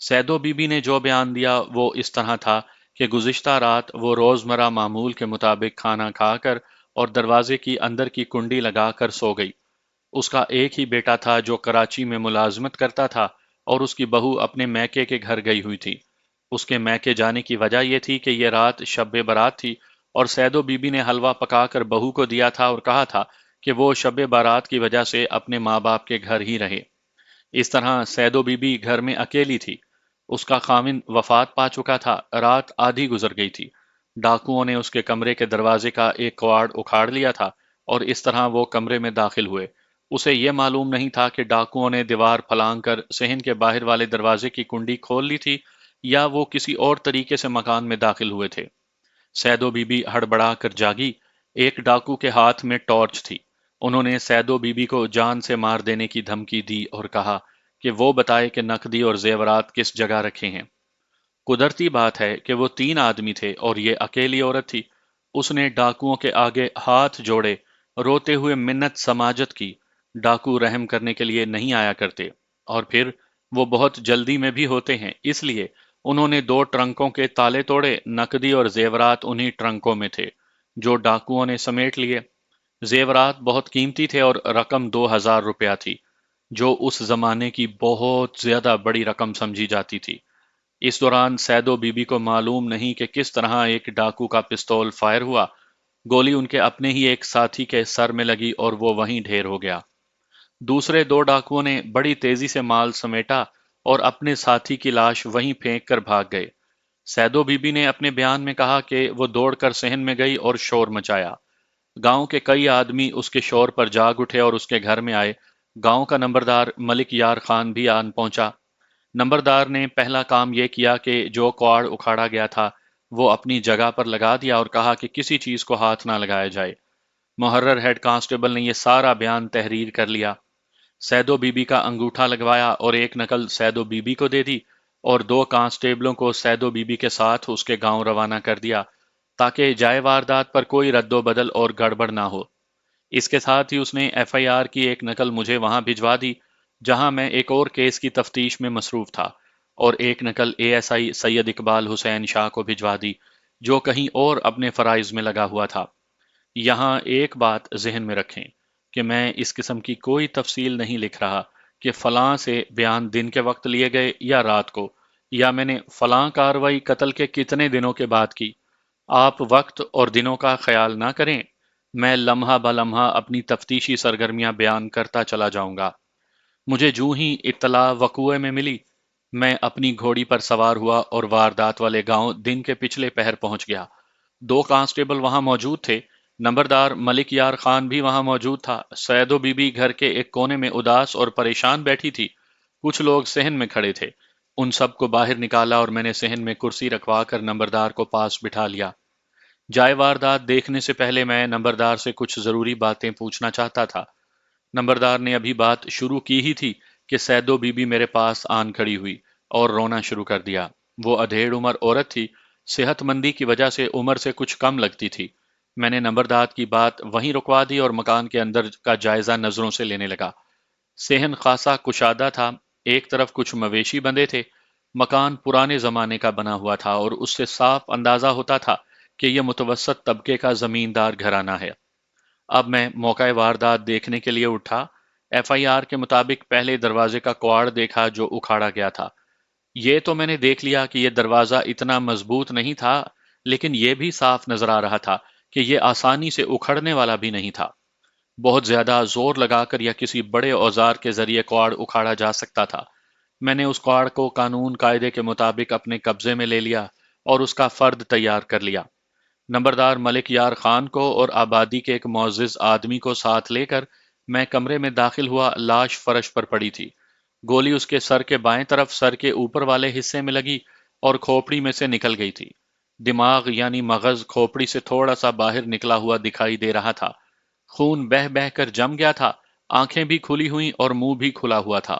سیدو be be نے جو بیان دیا وہ اس طرح تھا کہ گزشتہ رات وہ روزمرہ معمول کے مطابق کھانا کھا کر اور دروازے کی اندر کی کنڈی لگا کر سو گئی۔ اس کا ایک ہی بیٹا تھا جو کراچی میں ملازمت کرتا تھا اور اس کی بہو اپنے میکے کے گھر گئی ہوئی تھی۔ اس کے میکے جانے کی وجہ یہ تھی کہ یہ رات شب برات تھی اور سیدو بی بی نے حلوہ پکا کر بہو کو دیا تھا اور کہا تھا کہ وہ شب بارات کی وجہ سے اپنے ماں باپ کے گھر ہی رہے۔ اس طرح سیدو بی بی گھر میں اکیلی تھی۔ اس کا خاوند وفات پا چکا تھا، رات آدھی گزر گئی تھی۔ ڈاکوؤں نے اس کے کمرے کے دروازے کا ایک کواڑ اکھاڑ لیا تھا اور اس طرح وہ کمرے میں داخل ہوئے۔ اسے یہ معلوم نہیں تھا کہ ڈاکوؤں نے دیوار پھلانگ کر صحن کے باہر والے دروازے کی کنڈی کھول لی تھی یا وہ کسی اور طریقے سے مکان میں داخل ہوئے تھے۔ سیدو بی بی ہڑبڑا کر جاگی۔ ایک ڈاکو کے ہاتھ میں ٹارچ تھی۔ انہوں نے سیدو بی بی کو جان سے مار دینے کی دھمکی دی اور کہا کہ وہ بتائے کہ نقدی اور زیورات کس جگہ رکھے ہیں۔ قدرتی بات ہے کہ وہ 3 آدمی تھے اور یہ اکیلی عورت تھی۔ اس نے ڈاکوؤں کے آگے ہاتھ جوڑے، روتے ہوئے منت سماجت کی۔ ڈاکو رحم کرنے کے لیے نہیں آیا کرتے، اور پھر وہ بہت جلدی میں بھی ہوتے ہیں، اس لیے انہوں نے 2 ٹرنکوں کے تالے توڑے۔ نقدی اور زیورات انہی ٹرنکوں میں تھے جو ڈاکوؤں نے سمیٹ لیے۔ زیورات بہت قیمتی تھے اور رقم 2000 روپیہ تھی، جو اس زمانے کی بہت زیادہ بڑی رقم سمجھی جاتی تھی۔ اس دوران سیدو بی بی کو معلوم نہیں کہ کس طرح ایک ڈاکو کا پستول فائر ہوا۔ گولی ان کے اپنے ہی ایک ساتھی کے سر میں لگی اور وہ وہیں ڈھیر ہو گیا۔ دوسرے 2 ڈاکوؤں نے بڑی تیزی سے مال سمیٹا اور اپنے ساتھی کی لاش وہیں پھینک کر بھاگ گئے۔ سیدو بی بی نے اپنے بیان میں کہا کہ وہ دوڑ کر صحن میں گئی اور شور مچایا۔ گاؤں کے کئی آدمی اس کے شور پر جاگ اٹھے اور اس کے گھر میں آئے۔ گاؤں کا نمبردار ملک یار خان بھی آن پہنچا۔ نمبردار نے پہلا کام یہ کیا کہ جو کواڑ اکھاڑا گیا تھا وہ اپنی جگہ پر لگا دیا اور کہا کہ کسی چیز کو ہاتھ نہ لگایا جائے۔ محرر ہیڈ کانسٹیبل نے یہ سارا بیان تحریر کر لیا، سیدو بی بی کا انگوٹھا لگوایا اور ایک نقل سیدو بی بی کو دے دی اور 2 کانسٹیبلوں کو سیدو بی بی کے ساتھ اس کے گاؤں روانہ کر دیا تاکہ جائے واردات پر کوئی رد و بدل اور گڑبڑ نہ ہو۔ اس کے ساتھ ہی اس نے ایف آئی آر کی ایک نقل مجھے وہاں بھجوا دی جہاں میں ایک اور کیس کی تفتیش میں مصروف تھا، اور ایک نقل اے ایس آئی سید اقبال حسین شاہ کو بھجوا دی جو کہیں اور اپنے فرائض میں لگا ہوا تھا۔ یہاں ایک بات ذہن میں رکھیں کہ میں اس قسم کی کوئی تفصیل نہیں لکھ رہا کہ فلاں سے بیان دن کے وقت لیے گئے یا رات کو، یا میں نے فلاں کاروائی قتل کے کتنے دنوں کے بعد کی۔ آپ وقت اور دنوں کا خیال نہ کریں، میں لمحہ بلمحہ اپنی تفتیشی سرگرمیاں بیان کرتا چلا جاؤں گا۔ مجھے جوں ہی اطلاع وقوع میں ملی، میں اپنی گھوڑی پر سوار ہوا اور واردات والے گاؤں دن کے پچھلے پہر پہنچ گیا۔ 2 کانسٹیبل وہاں موجود تھے، نمبردار ملک یار خان بھی وہاں موجود تھا۔ سیدو بی بی گھر کے ایک کونے میں اداس اور پریشان بیٹھی تھی۔ کچھ لوگ صحن میں کھڑے تھے۔ ان سب کو باہر نکالا اور میں نے صحن میں کرسی رکھوا کر نمبردار کو پاس بٹھا لیا۔ جائے واردات دیکھنے سے پہلے میں نمبردار سے کچھ ضروری باتیں پوچھنا چاہتا تھا۔ نمبردار نے ابھی بات شروع کی ہی تھی کہ سیدو بی بی میرے پاس آن کھڑی ہوئی اور رونا شروع کر دیا۔ وہ ادھیڑ عمر عورت تھی، صحت مندی کی وجہ سے عمر سے کچھ کم لگتی تھی۔ میں نے نمبردار کی بات وہیں رکوا دی اور مکان کے اندر کا جائزہ نظروں سے لینے لگا۔ صحن خاصا کشادہ تھا، ایک طرف کچھ مویشی بندھے تھے۔ مکان پرانے زمانے کا بنا ہوا تھا اور اس سے صاف اندازہ ہوتا تھا کہ یہ متوسط طبقے کا زمیندار گھرانہ ہے۔ اب میں موقع واردات دیکھنے کے لیے اٹھا۔ ایف آئی آر کے مطابق پہلے دروازے کا کواڑ دیکھا جو اکھاڑا گیا تھا۔ یہ تو میں نے دیکھ لیا کہ یہ دروازہ اتنا مضبوط نہیں تھا، لیکن یہ بھی صاف نظر آ رہا تھا کہ یہ آسانی سے اکھڑنے والا بھی نہیں تھا۔ بہت زیادہ زور لگا کر یا کسی بڑے اوزار کے ذریعے کواڑ اکھاڑا جا سکتا تھا۔ میں نے اس کواڑ کو قانون قاعدے کے مطابق اپنے قبضے میں لے لیا اور اس کا فرد تیار کر لیا۔ نمبردار ملک یار خان کو اور آبادی کے ایک معزز آدمی کو ساتھ لے کر میں کمرے میں داخل ہوا۔ لاش فرش پر پڑی تھی۔ گولی اس کے سر کے بائیں طرف سر کے اوپر والے حصے میں لگی اور کھوپڑی میں سے نکل گئی تھی۔ دماغ یعنی مغز کھوپڑی سے تھوڑا سا باہر نکلا ہوا دکھائی دے رہا تھا۔ خون بہہ بہہ کر جم گیا تھا، آنکھیں بھی کھلی ہوئیں اور منہ بھی کھلا ہوا تھا۔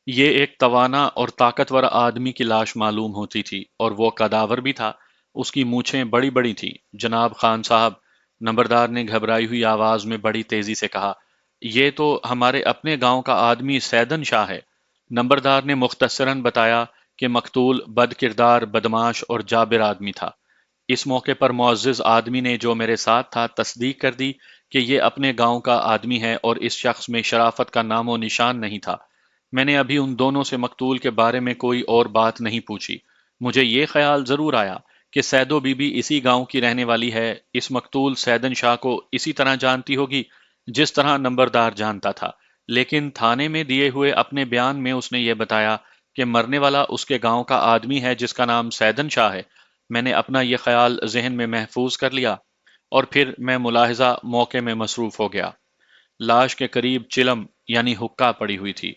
یہ ایک توانا اور طاقتور آدمی کی لاش معلوم ہوتی تھی اور وہ قداور بھی تھا۔ اس کی مونچھیں بڑی بڑی تھیں۔ جناب خان صاحب، نمبردار نے گھبرائی ہوئی آواز میں بڑی تیزی سے کہا، یہ تو ہمارے اپنے گاؤں کا آدمی سیدن شاہ ہے۔ نمبردار نے مختصراً بتایا کہ مقتول بد کردار، بدماش اور جابر آدمی تھا۔ اس موقع پر معزز آدمی نے جو میرے ساتھ تھا تصدیق کر دی کہ یہ اپنے گاؤں کا آدمی ہے اور اس شخص میں شرافت کا نام و نشان نہیں تھا۔ میں نے ابھی ان دونوں سے مقتول کے بارے میں کوئی اور بات نہیں پوچھی۔ مجھے یہ خیال ضرور آیا کہ سیدو بی بی اسی گاؤں کی رہنے والی ہے، اس مقتول سیدن شاہ کو اسی طرح جانتی ہوگی جس طرح نمبردار جانتا تھا، لیکن تھانے میں دیے ہوئے اپنے بیان میں اس نے یہ بتایا کہ مرنے والا اس کے گاؤں کا آدمی ہے جس کا نام سیدن شاہ ہے۔ میں نے اپنا یہ خیال ذہن میں محفوظ کر لیا اور پھر میں ملاحظہ موقع میں مصروف ہو گیا۔ لاش کے قریب چلم یعنی حقہ پڑی ہوئی تھی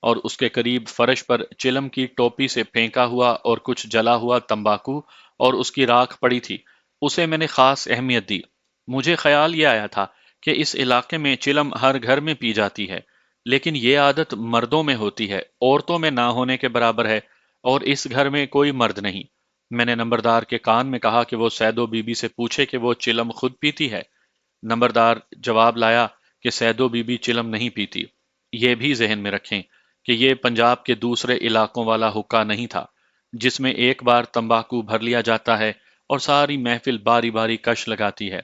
اور اس کے قریب فرش پر چلم کی ٹوپی سے پھینکا ہوا اور کچھ جلا ہوا تمباکو اور اس کی راکھ پڑی تھی۔ اسے میں نے خاص اہمیت دی۔ مجھے خیال یہ آیا تھا کہ اس علاقے میں چلم ہر گھر میں پی جاتی ہے، لیکن یہ عادت مردوں میں ہوتی ہے، عورتوں میں نہ ہونے کے برابر ہے، اور اس گھر میں کوئی مرد نہیں۔ میں نے نمبردار کے کان میں کہا کہ وہ سیدو بی بی سے پوچھے کہ وہ چلم خود پیتی ہے۔ نمبردار جواب لایا کہ سیدو بی بی چلم نہیں پیتی۔ یہ بھی ذہن میں رکھیں کہ یہ پنجاب کے دوسرے علاقوں والا حقہ نہیں تھا جس میں ایک بار تمباکو بھر لیا جاتا ہے اور ساری محفل باری باری کش لگاتی ہے۔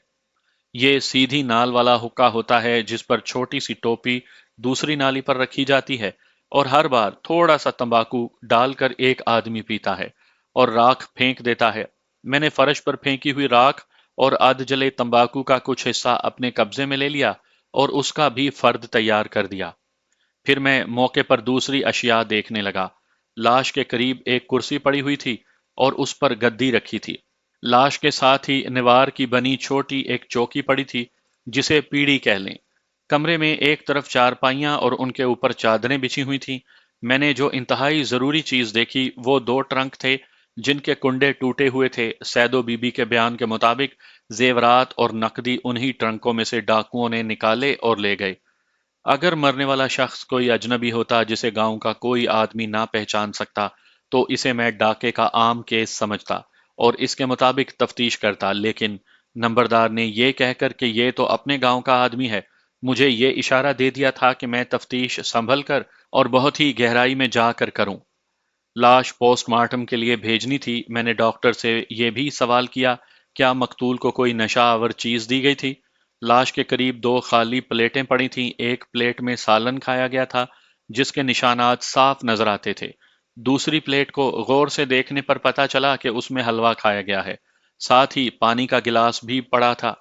یہ سیدھی نال والا حقہ ہوتا ہے جس پر چھوٹی سی ٹوپی دوسری نالی پر رکھی جاتی ہے اور ہر بار تھوڑا سا تمباکو ڈال کر ایک آدمی پیتا ہے اور راکھ پھینک دیتا ہے۔ میں نے فرش پر پھینکی ہوئی راکھ اور آدھ جلے تمباکو کا کچھ حصہ اپنے قبضے میں لے لیا اور اس کا بھی فرد تیار کر دیا۔ پھر میں موقع پر دوسری اشیاء دیکھنے لگا۔ لاش کے قریب ایک کرسی پڑی ہوئی تھی اور اس پر گدی رکھی تھی۔ لاش کے ساتھ ہی نوار کی بنی چھوٹی ایک چوکی پڑی تھی جسے پیڑھی کہہ لیں۔ کمرے میں ایک طرف چارپائیاں اور ان کے اوپر چادریں بچھی ہوئی تھیں۔ میں نے جو انتہائی ضروری چیز دیکھی وہ دو ٹرنک تھے جن کے کنڈے ٹوٹے ہوئے تھے۔ سیدو بی بی کے بیان کے مطابق زیورات اور نقدی انہی ٹرنکوں میں سے ڈاکوؤں نے نکالے اور لے گئے۔ اگر مرنے والا شخص کوئی اجنبی ہوتا جسے گاؤں کا کوئی آدمی نہ پہچان سکتا تو اسے میں ڈاکے کا عام کیس سمجھتا اور اس کے مطابق تفتیش کرتا، لیکن نمبردار نے یہ کہہ کر کہ یہ تو اپنے گاؤں کا آدمی ہے، مجھے یہ اشارہ دے دیا تھا کہ میں تفتیش سنبھل کر اور بہت ہی گہرائی میں جا کر کروں۔ لاش پوسٹ مارٹم کے لیے بھیجنی تھی۔ میں نے ڈاکٹر سے یہ بھی سوال کیا، کیا مقتول کو کوئی نشہ آور چیز دی گئی تھی؟ لاش کے قریب دو خالی پلیٹیں پڑی تھیں۔ ایک پلیٹ میں سالن کھایا گیا تھا جس کے نشانات صاف نظر آتے تھے۔ دوسری پلیٹ کو غور سے دیکھنے پر پتا چلا کہ اس میں حلوہ کھایا گیا ہے، ساتھ ہی پانی کا گلاس بھی پڑا تھا۔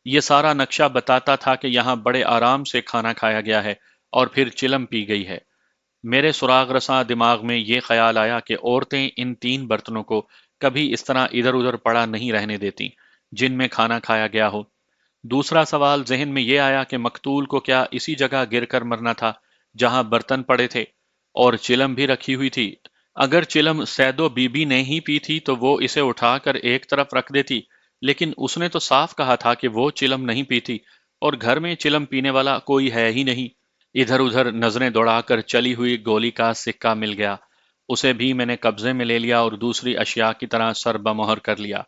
یہ سارا نقشہ بتاتا تھا کہ یہاں بڑے آرام سے کھانا کھایا گیا ہے اور پھر چلم پی گئی ہے۔ میرے سراغ رساں دماغ میں یہ خیال آیا کہ عورتیں ان تین برتنوں کو کبھی اس طرح ادھر ادھر پڑا نہیں رہنے دیتی جن میں کھانا کھایا گیا ہو۔ دوسرا سوال ذہن میں یہ آیا کہ مقتول کو کیا اسی جگہ گر کر مرنا تھا جہاں برتن پڑے تھے اور چلم بھی رکھی ہوئی تھی؟ اگر چلم سیدو بی بی نے ہی پی تھی تو وہ اسے اٹھا کر ایک طرف رکھ دیتی، لیکن اس نے تو صاف کہا تھا کہ وہ چلم نہیں پیتی اور گھر میں چلم پینے والا کوئی ہے ہی نہیں۔ ادھر ادھر نظریں دوڑا کر چلی ہوئی گولی کا سکہ مل گیا، اسے بھی میں نے قبضے میں لے لیا اور دوسری اشیاء کی طرح سر بمہر کر لیا۔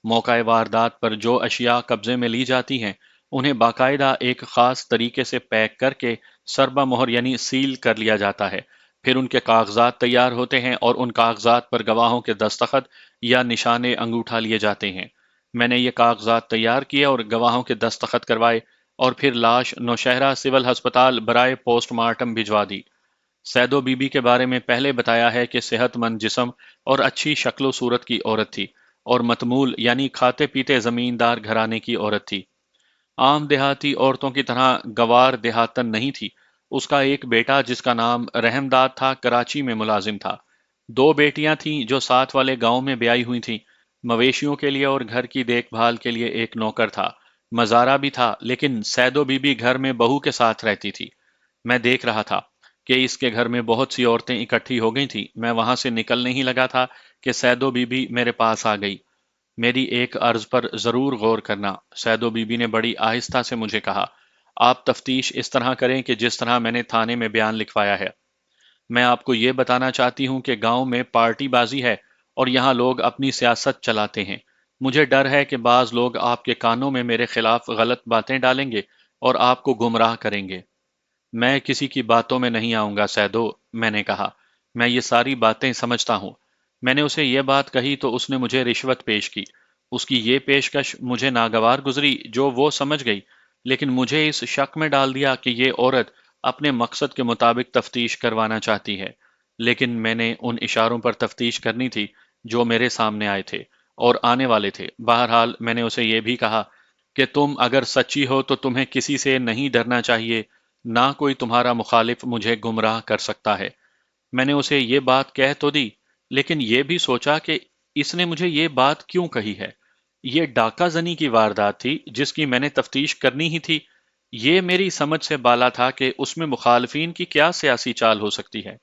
موقع واردات پر جو اشیاء قبضے میں لی جاتی ہیں انہیں باقاعدہ ایک خاص طریقے سے پیک کر کے سربہ مہر یعنی سیل کر لیا جاتا ہے، پھر ان کے کاغذات تیار ہوتے ہیں اور ان کاغذات پر گواہوں کے دستخط یا نشانے انگوٹھا لیے جاتے ہیں۔ میں نے یہ کاغذات تیار کیے اور گواہوں کے دستخط کروائے اور پھر لاش نوشہرہ سول ہسپتال برائے پوسٹ مارٹم بھجوا دی۔ سیدو بی بی کے بارے میں پہلے بتایا ہے کہ صحت مند جسم اور اچھی شکل و صورت کی عورت تھی اور متمول یعنی کھاتے پیتے زمیندار گھرانے کی عورت تھی۔ عام دیہاتی عورتوں کی طرح گوار دیہاتن نہیں تھی۔ اس کا ایک بیٹا جس کا نام رحم داد تھا کراچی میں ملازم تھا۔ دو بیٹیاں تھیں جو ساتھ والے گاؤں میں بیائی ہوئی تھیں۔ مویشیوں کے لیے اور گھر کی دیکھ بھال کے لیے ایک نوکر تھا، مزارہ بھی تھا، لیکن سیدو بی بی گھر میں بہو کے ساتھ رہتی تھی۔ میں دیکھ رہا تھا کہ اس کے گھر میں بہت سی عورتیں اکٹھی ہو گئی تھیں۔ میں وہاں سے نکلنے ہی لگا تھا کہ سیدو بی بی میرے پاس آ گئی۔ میری ایک عرض پر ضرور غور کرنا، سیدو بی بی نے بڑی آہستہ سے مجھے کہا۔ آپ تفتیش اس طرح کریں کہ جس طرح میں نے تھانے میں بیان لکھوایا ہے۔ میں آپ کو یہ بتانا چاہتی ہوں کہ گاؤں میں پارٹی بازی ہے اور یہاں لوگ اپنی سیاست چلاتے ہیں۔ مجھے ڈر ہے کہ بعض لوگ آپ کے کانوں میں میرے خلاف غلط باتیں ڈالیں گے اور آپ کو گمراہ کریں گے۔ میں کسی کی باتوں میں نہیں آؤں گا سیدو، میں نے کہا۔ میں یہ ساری باتیں سمجھتا ہوں۔ میں نے اسے یہ بات کہی تو اس نے مجھے رشوت پیش کی۔ اس کی یہ پیشکش مجھے ناگوار گزری جو وہ سمجھ گئی، لیکن مجھے اس شک میں ڈال دیا کہ یہ عورت اپنے مقصد کے مطابق تفتیش کروانا چاہتی ہے۔ لیکن میں نے ان اشاروں پر تفتیش کرنی تھی جو میرے سامنے آئے تھے اور آنے والے تھے۔ بہرحال میں نے اسے یہ بھی کہا کہ تم اگر سچی ہو تو تمہیں کسی سے نہیں ڈرنا چاہیے، نہ کوئی تمہارا مخالف مجھے گمراہ کر سکتا ہے۔ میں نے اسے یہ بات کہہ تو دی، لیکن یہ بھی سوچا کہ اس نے مجھے یہ بات کیوں کہی ہے۔ یہ ڈاکہ زنی کی واردات تھی جس کی میں نے تفتیش کرنی ہی تھی۔ یہ میری سمجھ سے بالا تھا کہ اس میں مخالفین کی کیا سیاسی چال ہو سکتی ہے۔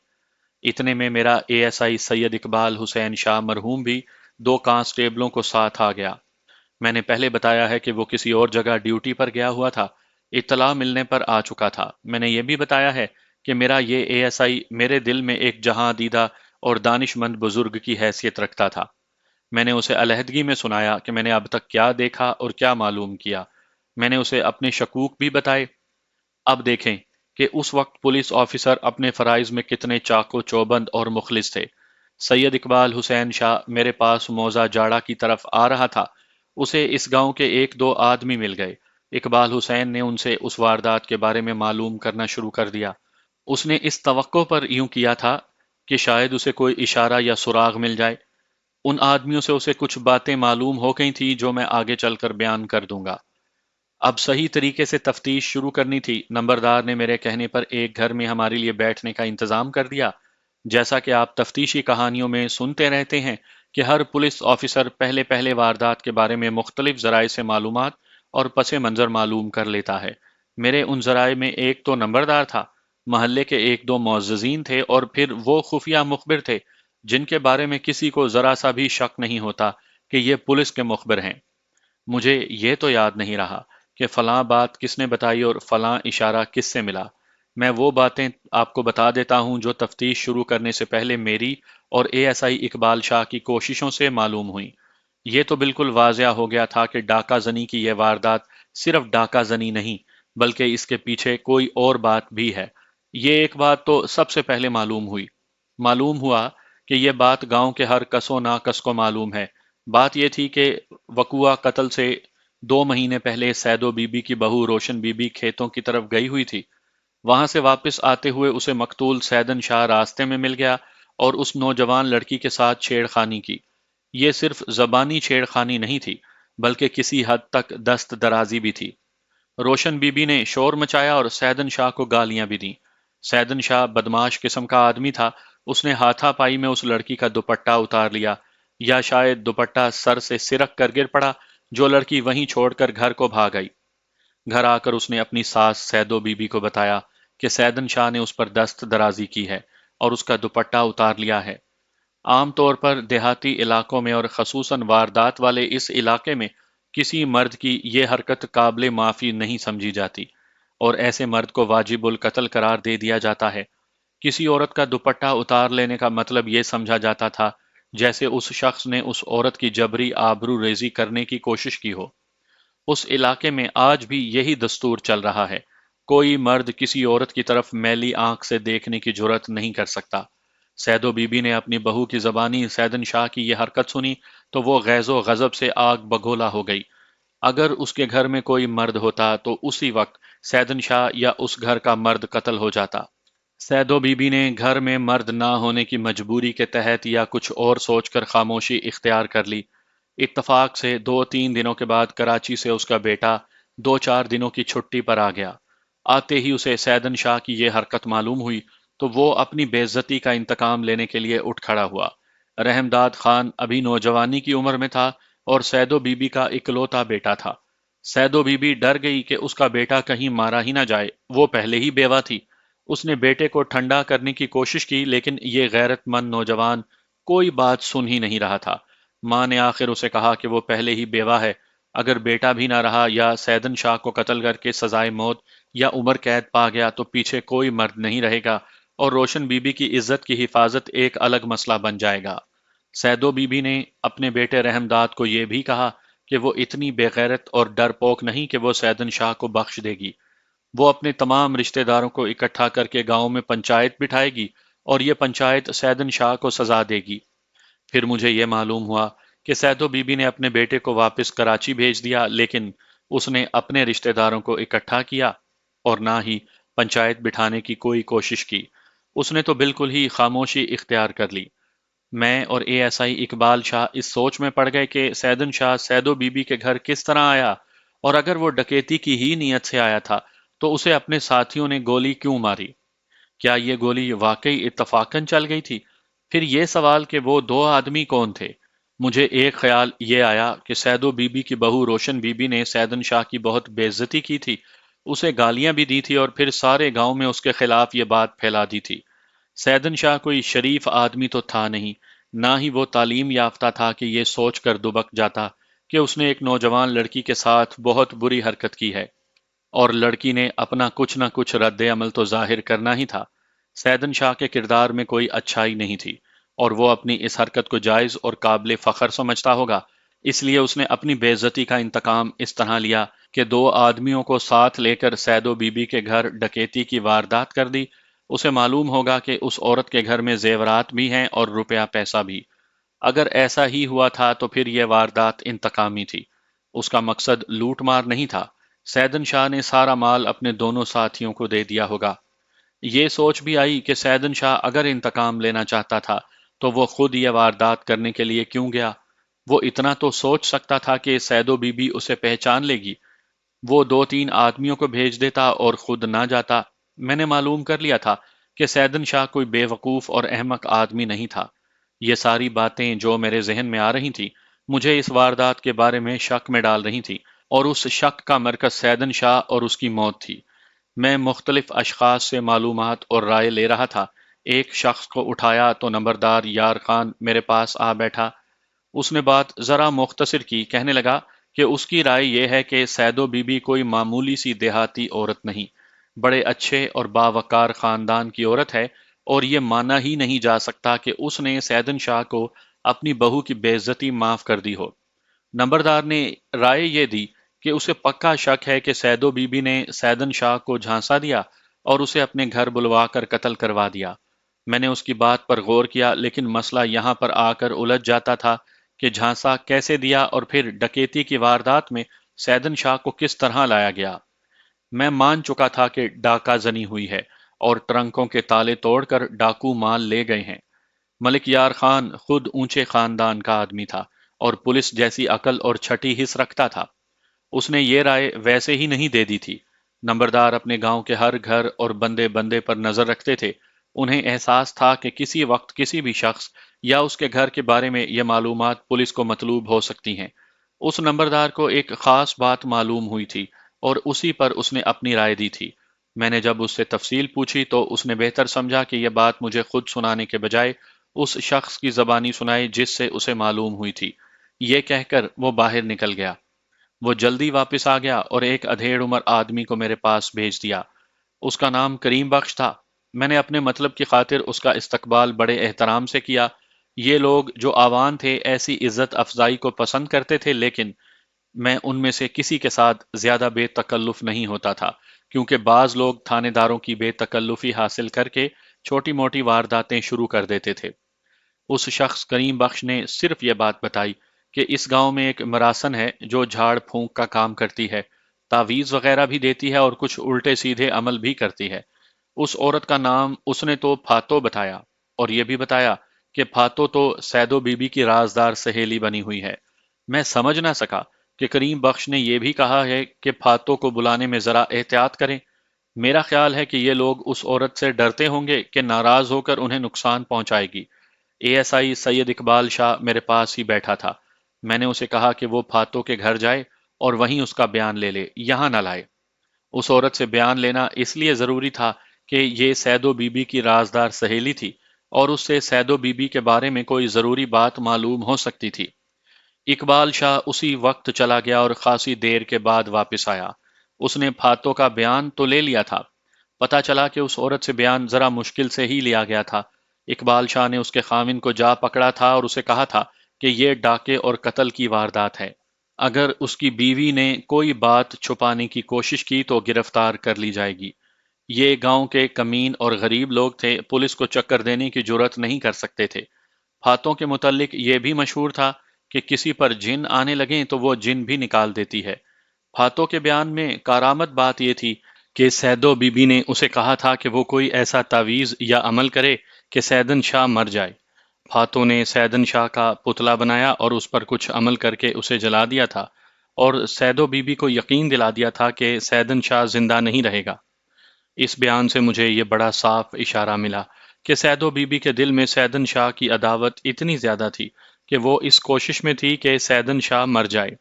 اتنے میں میرا اے ایس آئی سید اقبال حسین شاہ مرحوم بھی دو کانسٹیبلوں کو ساتھ آ گیا۔ میں نے پہلے بتایا ہے کہ وہ کسی اور جگہ ڈیوٹی پر گیا ہوا تھا۔ اطلاع ملنے پر آ چکا تھا۔ میں نے یہ بھی بتایا ہے کہ میرا یہ اے ایس آئی میرے دل میں ایک جہاں دیدہ اور دانش مند بزرگ کی حیثیت رکھتا تھا۔ میں نے اسے علیحدگی میں سنایا کہ میں نے اب تک کیا دیکھا اور کیا معلوم کیا۔ میں نے اسے اپنے شکوک بھی بتائے۔ اب دیکھیں کہ اس وقت پولیس آفیسر اپنے فرائض میں کتنے چاق و چوبند اور مخلص تھے۔ سید اقبال حسین شاہ میرے پاس موزہ جاڑا کی طرف آ رہا تھا۔ اسے اس گاؤں کے ایک دو آدمی مل گئے۔ اقبال حسین نے ان سے اس واردات کے بارے میں معلوم کرنا شروع کر دیا۔ اس نے اس توقع پر یوں کیا تھا کہ شاید اسے کوئی اشارہ یا سراغ مل جائے۔ ان آدمیوں سے اسے کچھ باتیں معلوم ہو گئی تھی جو میں آگے چل کر بیان کر دوں گا۔ اب صحیح طریقے سے تفتیش شروع کرنی تھی۔ نمبردار نے میرے کہنے پر ایک گھر میں ہمارے لیے بیٹھنے کا انتظام کر دیا۔ جیسا کہ آپ تفتیشی کہانیوں میں سنتے رہتے ہیں کہ ہر پولیس آفیسر پہلے پہلے واردات کے بارے میں مختلف ذرائع سے معلومات اور پس منظر معلوم کر لیتا ہے۔ میرے ان ذرائع میں ایک تو نمبردار تھا، محلے کے ایک دو معززین تھے، اور پھر وہ خفیہ مخبر تھے جن کے بارے میں کسی کو ذرا سا بھی شک نہیں ہوتا کہ یہ پولیس کے مخبر ہیں۔ مجھے یہ تو یاد نہیں رہا کہ فلاں بات کس نے بتائی اور فلاں اشارہ کس سے ملا۔ میں وہ باتیں آپ کو بتا دیتا ہوں جو تفتیش شروع کرنے سے پہلے میری اور اے ایس آئی اقبال شاہ کی کوششوں سے معلوم ہوئیں۔ یہ تو بالکل واضح ہو گیا تھا کہ ڈاکہ زنی کی یہ واردات صرف ڈاکہ زنی نہیں، بلکہ اس کے پیچھے کوئی اور بات بھی ہے۔ یہ ایک بات تو سب سے پہلے معلوم ہوئی۔ معلوم ہوا کہ یہ بات گاؤں کے ہر کس و ناکس کو معلوم ہے۔ بات یہ تھی کہ وقوع قتل سے 2 مہینے پہلے سیدو بی بی کی بہو روشن بی بی کھیتوں کی طرف گئی ہوئی تھی۔ وہاں سے واپس آتے ہوئے اسے مقتول سیدن شاہ راستے میں مل گیا اور اس نوجوان لڑکی کے ساتھ چھیڑ خانی کی۔ یہ صرف زبانی چھیڑ خانی نہیں تھی، بلکہ کسی حد تک دست درازی بھی تھی۔ روشن بی بی نے شور مچایا اور سیدن شاہ کو گالیاں بھی دیں۔ سیدن شاہ بدماش قسم کا آدمی تھا۔ اس نے ہاتھا پائی میں اس لڑکی کا دوپٹہ اتار لیا، یا شاید دوپٹہ سر سے سرک کر گر پڑا، جو لڑکی وہیں چھوڑ کر گھر کو بھاگ گئی۔ گھر آ کر اس نے اپنی ساس سیدو بی بی کو بتایا کہ سیدن شاہ نے اس پر دست درازی کی ہے اور اس کا دوپٹہ اتار لیا ہے۔ عام طور پر دیہاتی علاقوں میں اور خصوصاً واردات والے اس علاقے میں کسی مرد کی یہ حرکت قابل معافی نہیں سمجھی جاتی، اور ایسے مرد کو واجب القتل قرار دے دیا جاتا ہے۔ کسی عورت کا دوپٹہ اتار لینے کا مطلب یہ سمجھا جاتا تھا جیسے اس شخص نے اس عورت کی جبری آبرو ریزی کرنے کی کوشش کی ہو۔ اس علاقے میں آج بھی یہی دستور چل رہا ہے۔ کوئی مرد کسی عورت کی طرف میلی آنکھ سے دیکھنے کی جرات نہیں کر سکتا۔ سیدو بی بی نے اپنی بہو کی زبانی سیدن شاہ کی یہ حرکت سنی تو وہ غیظ و غضب سے آگ بگولا ہو گئی۔ اگر اس کے گھر میں کوئی مرد ہوتا تو اسی وقت سیدن شاہ یا اس گھر کا مرد قتل ہو جاتا۔ سیدو بی بی نے گھر میں مرد نہ ہونے کی مجبوری کے تحت یا کچھ اور سوچ کر خاموشی اختیار کر لی۔ اتفاق سے 2-3 دنوں کے بعد کراچی سے اس کا بیٹا 2-4 دنوں کی چھٹی پر آ گیا۔ آتے ہی اسے سیدن شاہ کی یہ حرکت معلوم ہوئی تو وہ اپنی بے عزتی کا انتقام لینے کے لیے اٹھ کھڑا ہوا۔ رحمداد خان ابھی نوجوانی کی عمر میں تھا اور سیدو بی بی کا اکلوتا بیٹا تھا۔ سیدو بی بی ڈر گئی کہ اس کا بیٹا کہیں مارا ہی نہ جائے، وہ پہلے ہی بیوہ تھی۔ اس نے بیٹے کو ٹھنڈا کرنے کی کوشش کی، لیکن یہ غیرت مند نوجوان کوئی بات سن ہی نہیں رہا تھا۔ ماں نے آخر اسے کہا کہ وہ پہلے ہی بیوہ ہے، اگر بیٹا بھی نہ رہا یا سیدن شاہ کو قتل کر کے سزائے موت یا عمر قید پا گیا تو پیچھے کوئی مرد نہیں رہے گا اور روشن بی بی کی عزت کی حفاظت ایک الگ مسئلہ بن جائے گا۔ سیدو بی بی نے اپنے بیٹے رحمداد کو یہ بھی کہا کہ وہ اتنی بے غیرت اور ڈرپوک نہیں کہ وہ سیدن شاہ کو بخش دے گی۔ وہ اپنے تمام رشتہ داروں کو اکٹھا کر کے گاؤں میں پنچایت بٹھائے گی اور یہ پنچایت سیدن شاہ کو سزا دے گی۔ پھر مجھے یہ معلوم ہوا کہ سیدو بی بی نے اپنے بیٹے کو واپس کراچی بھیج دیا، لیکن اس نے اپنے رشتہ داروں کو اکٹھا کیا اور نہ ہی پنچایت بٹھانے کی کوئی کوشش کی۔ اس نے تو بالکل ہی خاموشی اختیار کر لی۔ میں اور اے ایس آئی اقبال شاہ اس سوچ میں پڑ گئے کہ سیدن شاہ سیدو بی بی کے گھر کس طرح آیا، اور اگر وہ ڈکیتی کی ہی نیت سے آیا تھا تو اسے اپنے ساتھیوں نے گولی کیوں ماری؟ کیا یہ گولی واقعی اتفاقاً چل گئی تھی؟ پھر یہ سوال کہ وہ دو آدمی کون تھے؟ مجھے ایک خیال یہ آیا کہ سیدو بی بی کی بہو روشن بی بی نے سیدن شاہ کی بہت بے عزتی کی تھی، اسے گالیاں بھی دی تھی اور پھر سارے گاؤں میں اس کے خلاف یہ بات پھیلا دی تھی۔ سیدن شاہ کوئی شریف آدمی تو تھا نہیں، نہ ہی وہ تعلیم یافتہ تھا کہ یہ سوچ کر دبک جاتا کہ اس نے ایک نوجوان لڑکی کے ساتھ بہت بری حرکت کی ہے، اور لڑکی نے اپنا کچھ نہ کچھ رد عمل تو ظاہر کرنا ہی تھا۔ سیدن شاہ کے کردار میں کوئی اچھائی نہیں تھی، اور وہ اپنی اس حرکت کو جائز اور قابل فخر سمجھتا ہوگا، اس لیے اس نے اپنی بے عزتی کا انتقام اس طرح لیا کہ دو آدمیوں کو ساتھ لے کر سیدو بی بی کے گھر ڈکیتی کی واردات کر دی۔ اسے معلوم ہوگا کہ اس عورت کے گھر میں زیورات بھی ہیں اور روپیہ پیسہ بھی۔ اگر ایسا ہی ہوا تھا تو پھر یہ واردات انتقامی تھی، اس کا مقصد لوٹ مار نہیں تھا۔ سیدن شاہ نے سارا مال اپنے دونوں ساتھیوں کو دے دیا ہوگا۔ یہ سوچ بھی آئی کہ سیدن شاہ اگر انتقام لینا چاہتا تھا تو وہ خود یہ واردات کرنے کے لیے کیوں گیا؟ وہ اتنا تو سوچ سکتا تھا کہ سیدو بی بی اسے پہچان لے گی۔ وہ دو تین آدمیوں کو بھیج دیتا اور خود نہ جاتا۔ میں نے معلوم کر لیا تھا کہ سیدن شاہ کوئی بے وقوف اور احمق آدمی نہیں تھا۔ یہ ساری باتیں جو میرے ذہن میں آ رہی تھیں مجھے اس واردات کے بارے میں شک میں ڈال رہی تھیں، اور اس شک کا مرکز سیدن شاہ اور اس کی موت تھی۔ میں مختلف اشخاص سے معلومات اور رائے لے رہا تھا۔ ایک شخص کو اٹھایا تو نمبردار یار خان میرے پاس آ بیٹھا۔ اس نے بات ذرا مختصر کی، کہنے لگا کہ اس کی رائے یہ ہے کہ سیدو بی بی کوئی معمولی سی دیہاتی عورت نہیں، بڑے اچھے اور باوقار خاندان کی عورت ہے، اور یہ مانا ہی نہیں جا سکتا کہ اس نے سیدن شاہ کو اپنی بہو کی بے عزتی معاف کر دی ہو۔ نمبردار نے رائے یہ دی کہ اسے پکا شک ہے کہ سیدو بی بی نے سیدن شاہ کو جھانسا دیا اور اسے اپنے گھر بلوا کر قتل کروا دیا۔ میں نے اس کی بات پر غور کیا، لیکن مسئلہ یہاں پر آ کر الجھ جاتا تھا کہ جھانسا کیسے دیا اور پھر ڈکیتی کی واردات میں سیدن شاہ کو کس طرح لایا گیا۔ میں مان چکا تھا کہ ڈاکہ زنی ہوئی ہے اور ٹرنکوں کے تالے توڑ کر ڈاکو مال لے گئے ہیں۔ ملک یار خان خود اونچے خاندان کا آدمی تھا اور پولیس جیسی عقل اور چھٹی حس رکھتا تھا۔ اس نے یہ رائے ویسے ہی نہیں دے دی تھی۔ نمبردار اپنے گاؤں کے ہر گھر اور بندے بندے پر نظر رکھتے تھے۔ انہیں احساس تھا کہ کسی وقت کسی بھی شخص یا اس کے گھر کے بارے میں یہ معلومات پولیس کو مطلوب ہو سکتی ہیں۔ اس نمبردار کو ایک خاص بات معلوم ہوئی تھی اور اسی پر اس نے اپنی رائے دی تھی۔ میں نے جب اس سے تفصیل پوچھی تو اس نے بہتر سمجھا کہ یہ بات مجھے خود سنانے کے بجائے اس شخص کی زبانی سنائی جس سے اسے معلوم ہوئی تھی۔ یہ کہہ کر وہ باہر نکل گیا۔ وہ جلدی واپس آ گیا اور ایک ادھیڑ عمر آدمی کو میرے پاس بھیج دیا۔ اس کا نام کریم بخش تھا۔ میں نے اپنے مطلب کی خاطر اس کا استقبال بڑے احترام سے کیا۔ یہ لوگ جو آوان تھے ایسی عزت افزائی کو پسند کرتے تھے، لیکن میں ان میں سے کسی کے ساتھ زیادہ بے تکلف نہیں ہوتا تھا، کیونکہ بعض لوگ تھانے داروں کی بے تکلفی حاصل کر کے چھوٹی موٹی وارداتیں شروع کر دیتے تھے۔ اس شخص کریم بخش نے صرف یہ بات بتائی کہ اس گاؤں میں ایک مراسن ہے جو جھاڑ پھونک کا کام کرتی ہے، تعویذ وغیرہ بھی دیتی ہے اور کچھ الٹے سیدھے عمل بھی کرتی ہے۔ اس عورت کا نام اس نے تو پھاتو بتایا، اور یہ بھی بتایا کہ پھاتو تو سیدو بی بی کی رازدار سہیلی بنی ہوئی ہے۔ میں سمجھ نہ سکا کہ کریم بخش نے یہ بھی کہا ہے کہ پھاتو کو بلانے میں ذرا احتیاط کریں۔ میرا خیال ہے کہ یہ لوگ اس عورت سے ڈرتے ہوں گے کہ ناراض ہو کر انہیں نقصان پہنچائے گی۔ اے ایس آئی سید اقبال شاہ میرے پاس ہی بیٹھا تھا۔ میں نے اسے کہا کہ وہ پھاتو کے گھر جائے اور وہیں اس کا بیان لے لے، یہاں نہ لائے۔ اس عورت سے بیان لینا اس لیے ضروری تھا کہ یہ سیدو بی بی کی رازدار سہیلی تھی اور اس سے سیدو بی بی کے بارے میں کوئی ضروری بات معلوم ہو سکتی تھی۔ اقبال شاہ اسی وقت چلا گیا اور خاصی دیر کے بعد واپس آیا۔ اس نے پھاتو کا بیان تو لے لیا تھا۔ پتہ چلا کہ اس عورت سے بیان ذرا مشکل سے ہی لیا گیا تھا۔ اقبال شاہ نے اس کے خاوند کو جا پکڑا تھا اور اسے کہا تھا کہ یہ ڈاکے اور قتل کی واردات ہے۔ اگر اس کی بیوی نے کوئی بات چھپانے کی کوشش کی تو گرفتار کر لی جائے گی۔ یہ گاؤں کے کمین اور غریب لوگ تھے، پولیس کو چکر دینے کی جرات نہیں کر سکتے تھے۔ پھاتوں کے متعلق یہ بھی مشہور تھا کہ کسی پر جن آنے لگیں تو وہ جن بھی نکال دیتی ہے۔ پھاتوں کے بیان میں کارآمد بات یہ تھی کہ سیدو بی بی نے اسے کہا تھا کہ وہ کوئی ایسا تعویذ یا عمل کرے کہ سیدن شاہ مر جائے۔ پھاتوں نے سیدن شاہ کا پتلا بنایا اور اس پر کچھ عمل کر کے اسے جلا دیا تھا، اور سیدو بی بی کو یقین دلا دیا تھا کہ سیدن شاہ زندہ نہیں رہے گا۔ اس بیان سے مجھے یہ بڑا صاف اشارہ ملا کہ سیدو بی بی کے دل میں سیدن شاہ کی عداوت اتنی زیادہ تھی کہ وہ اس کوشش میں تھی کہ سیدن شاہ مر جائے۔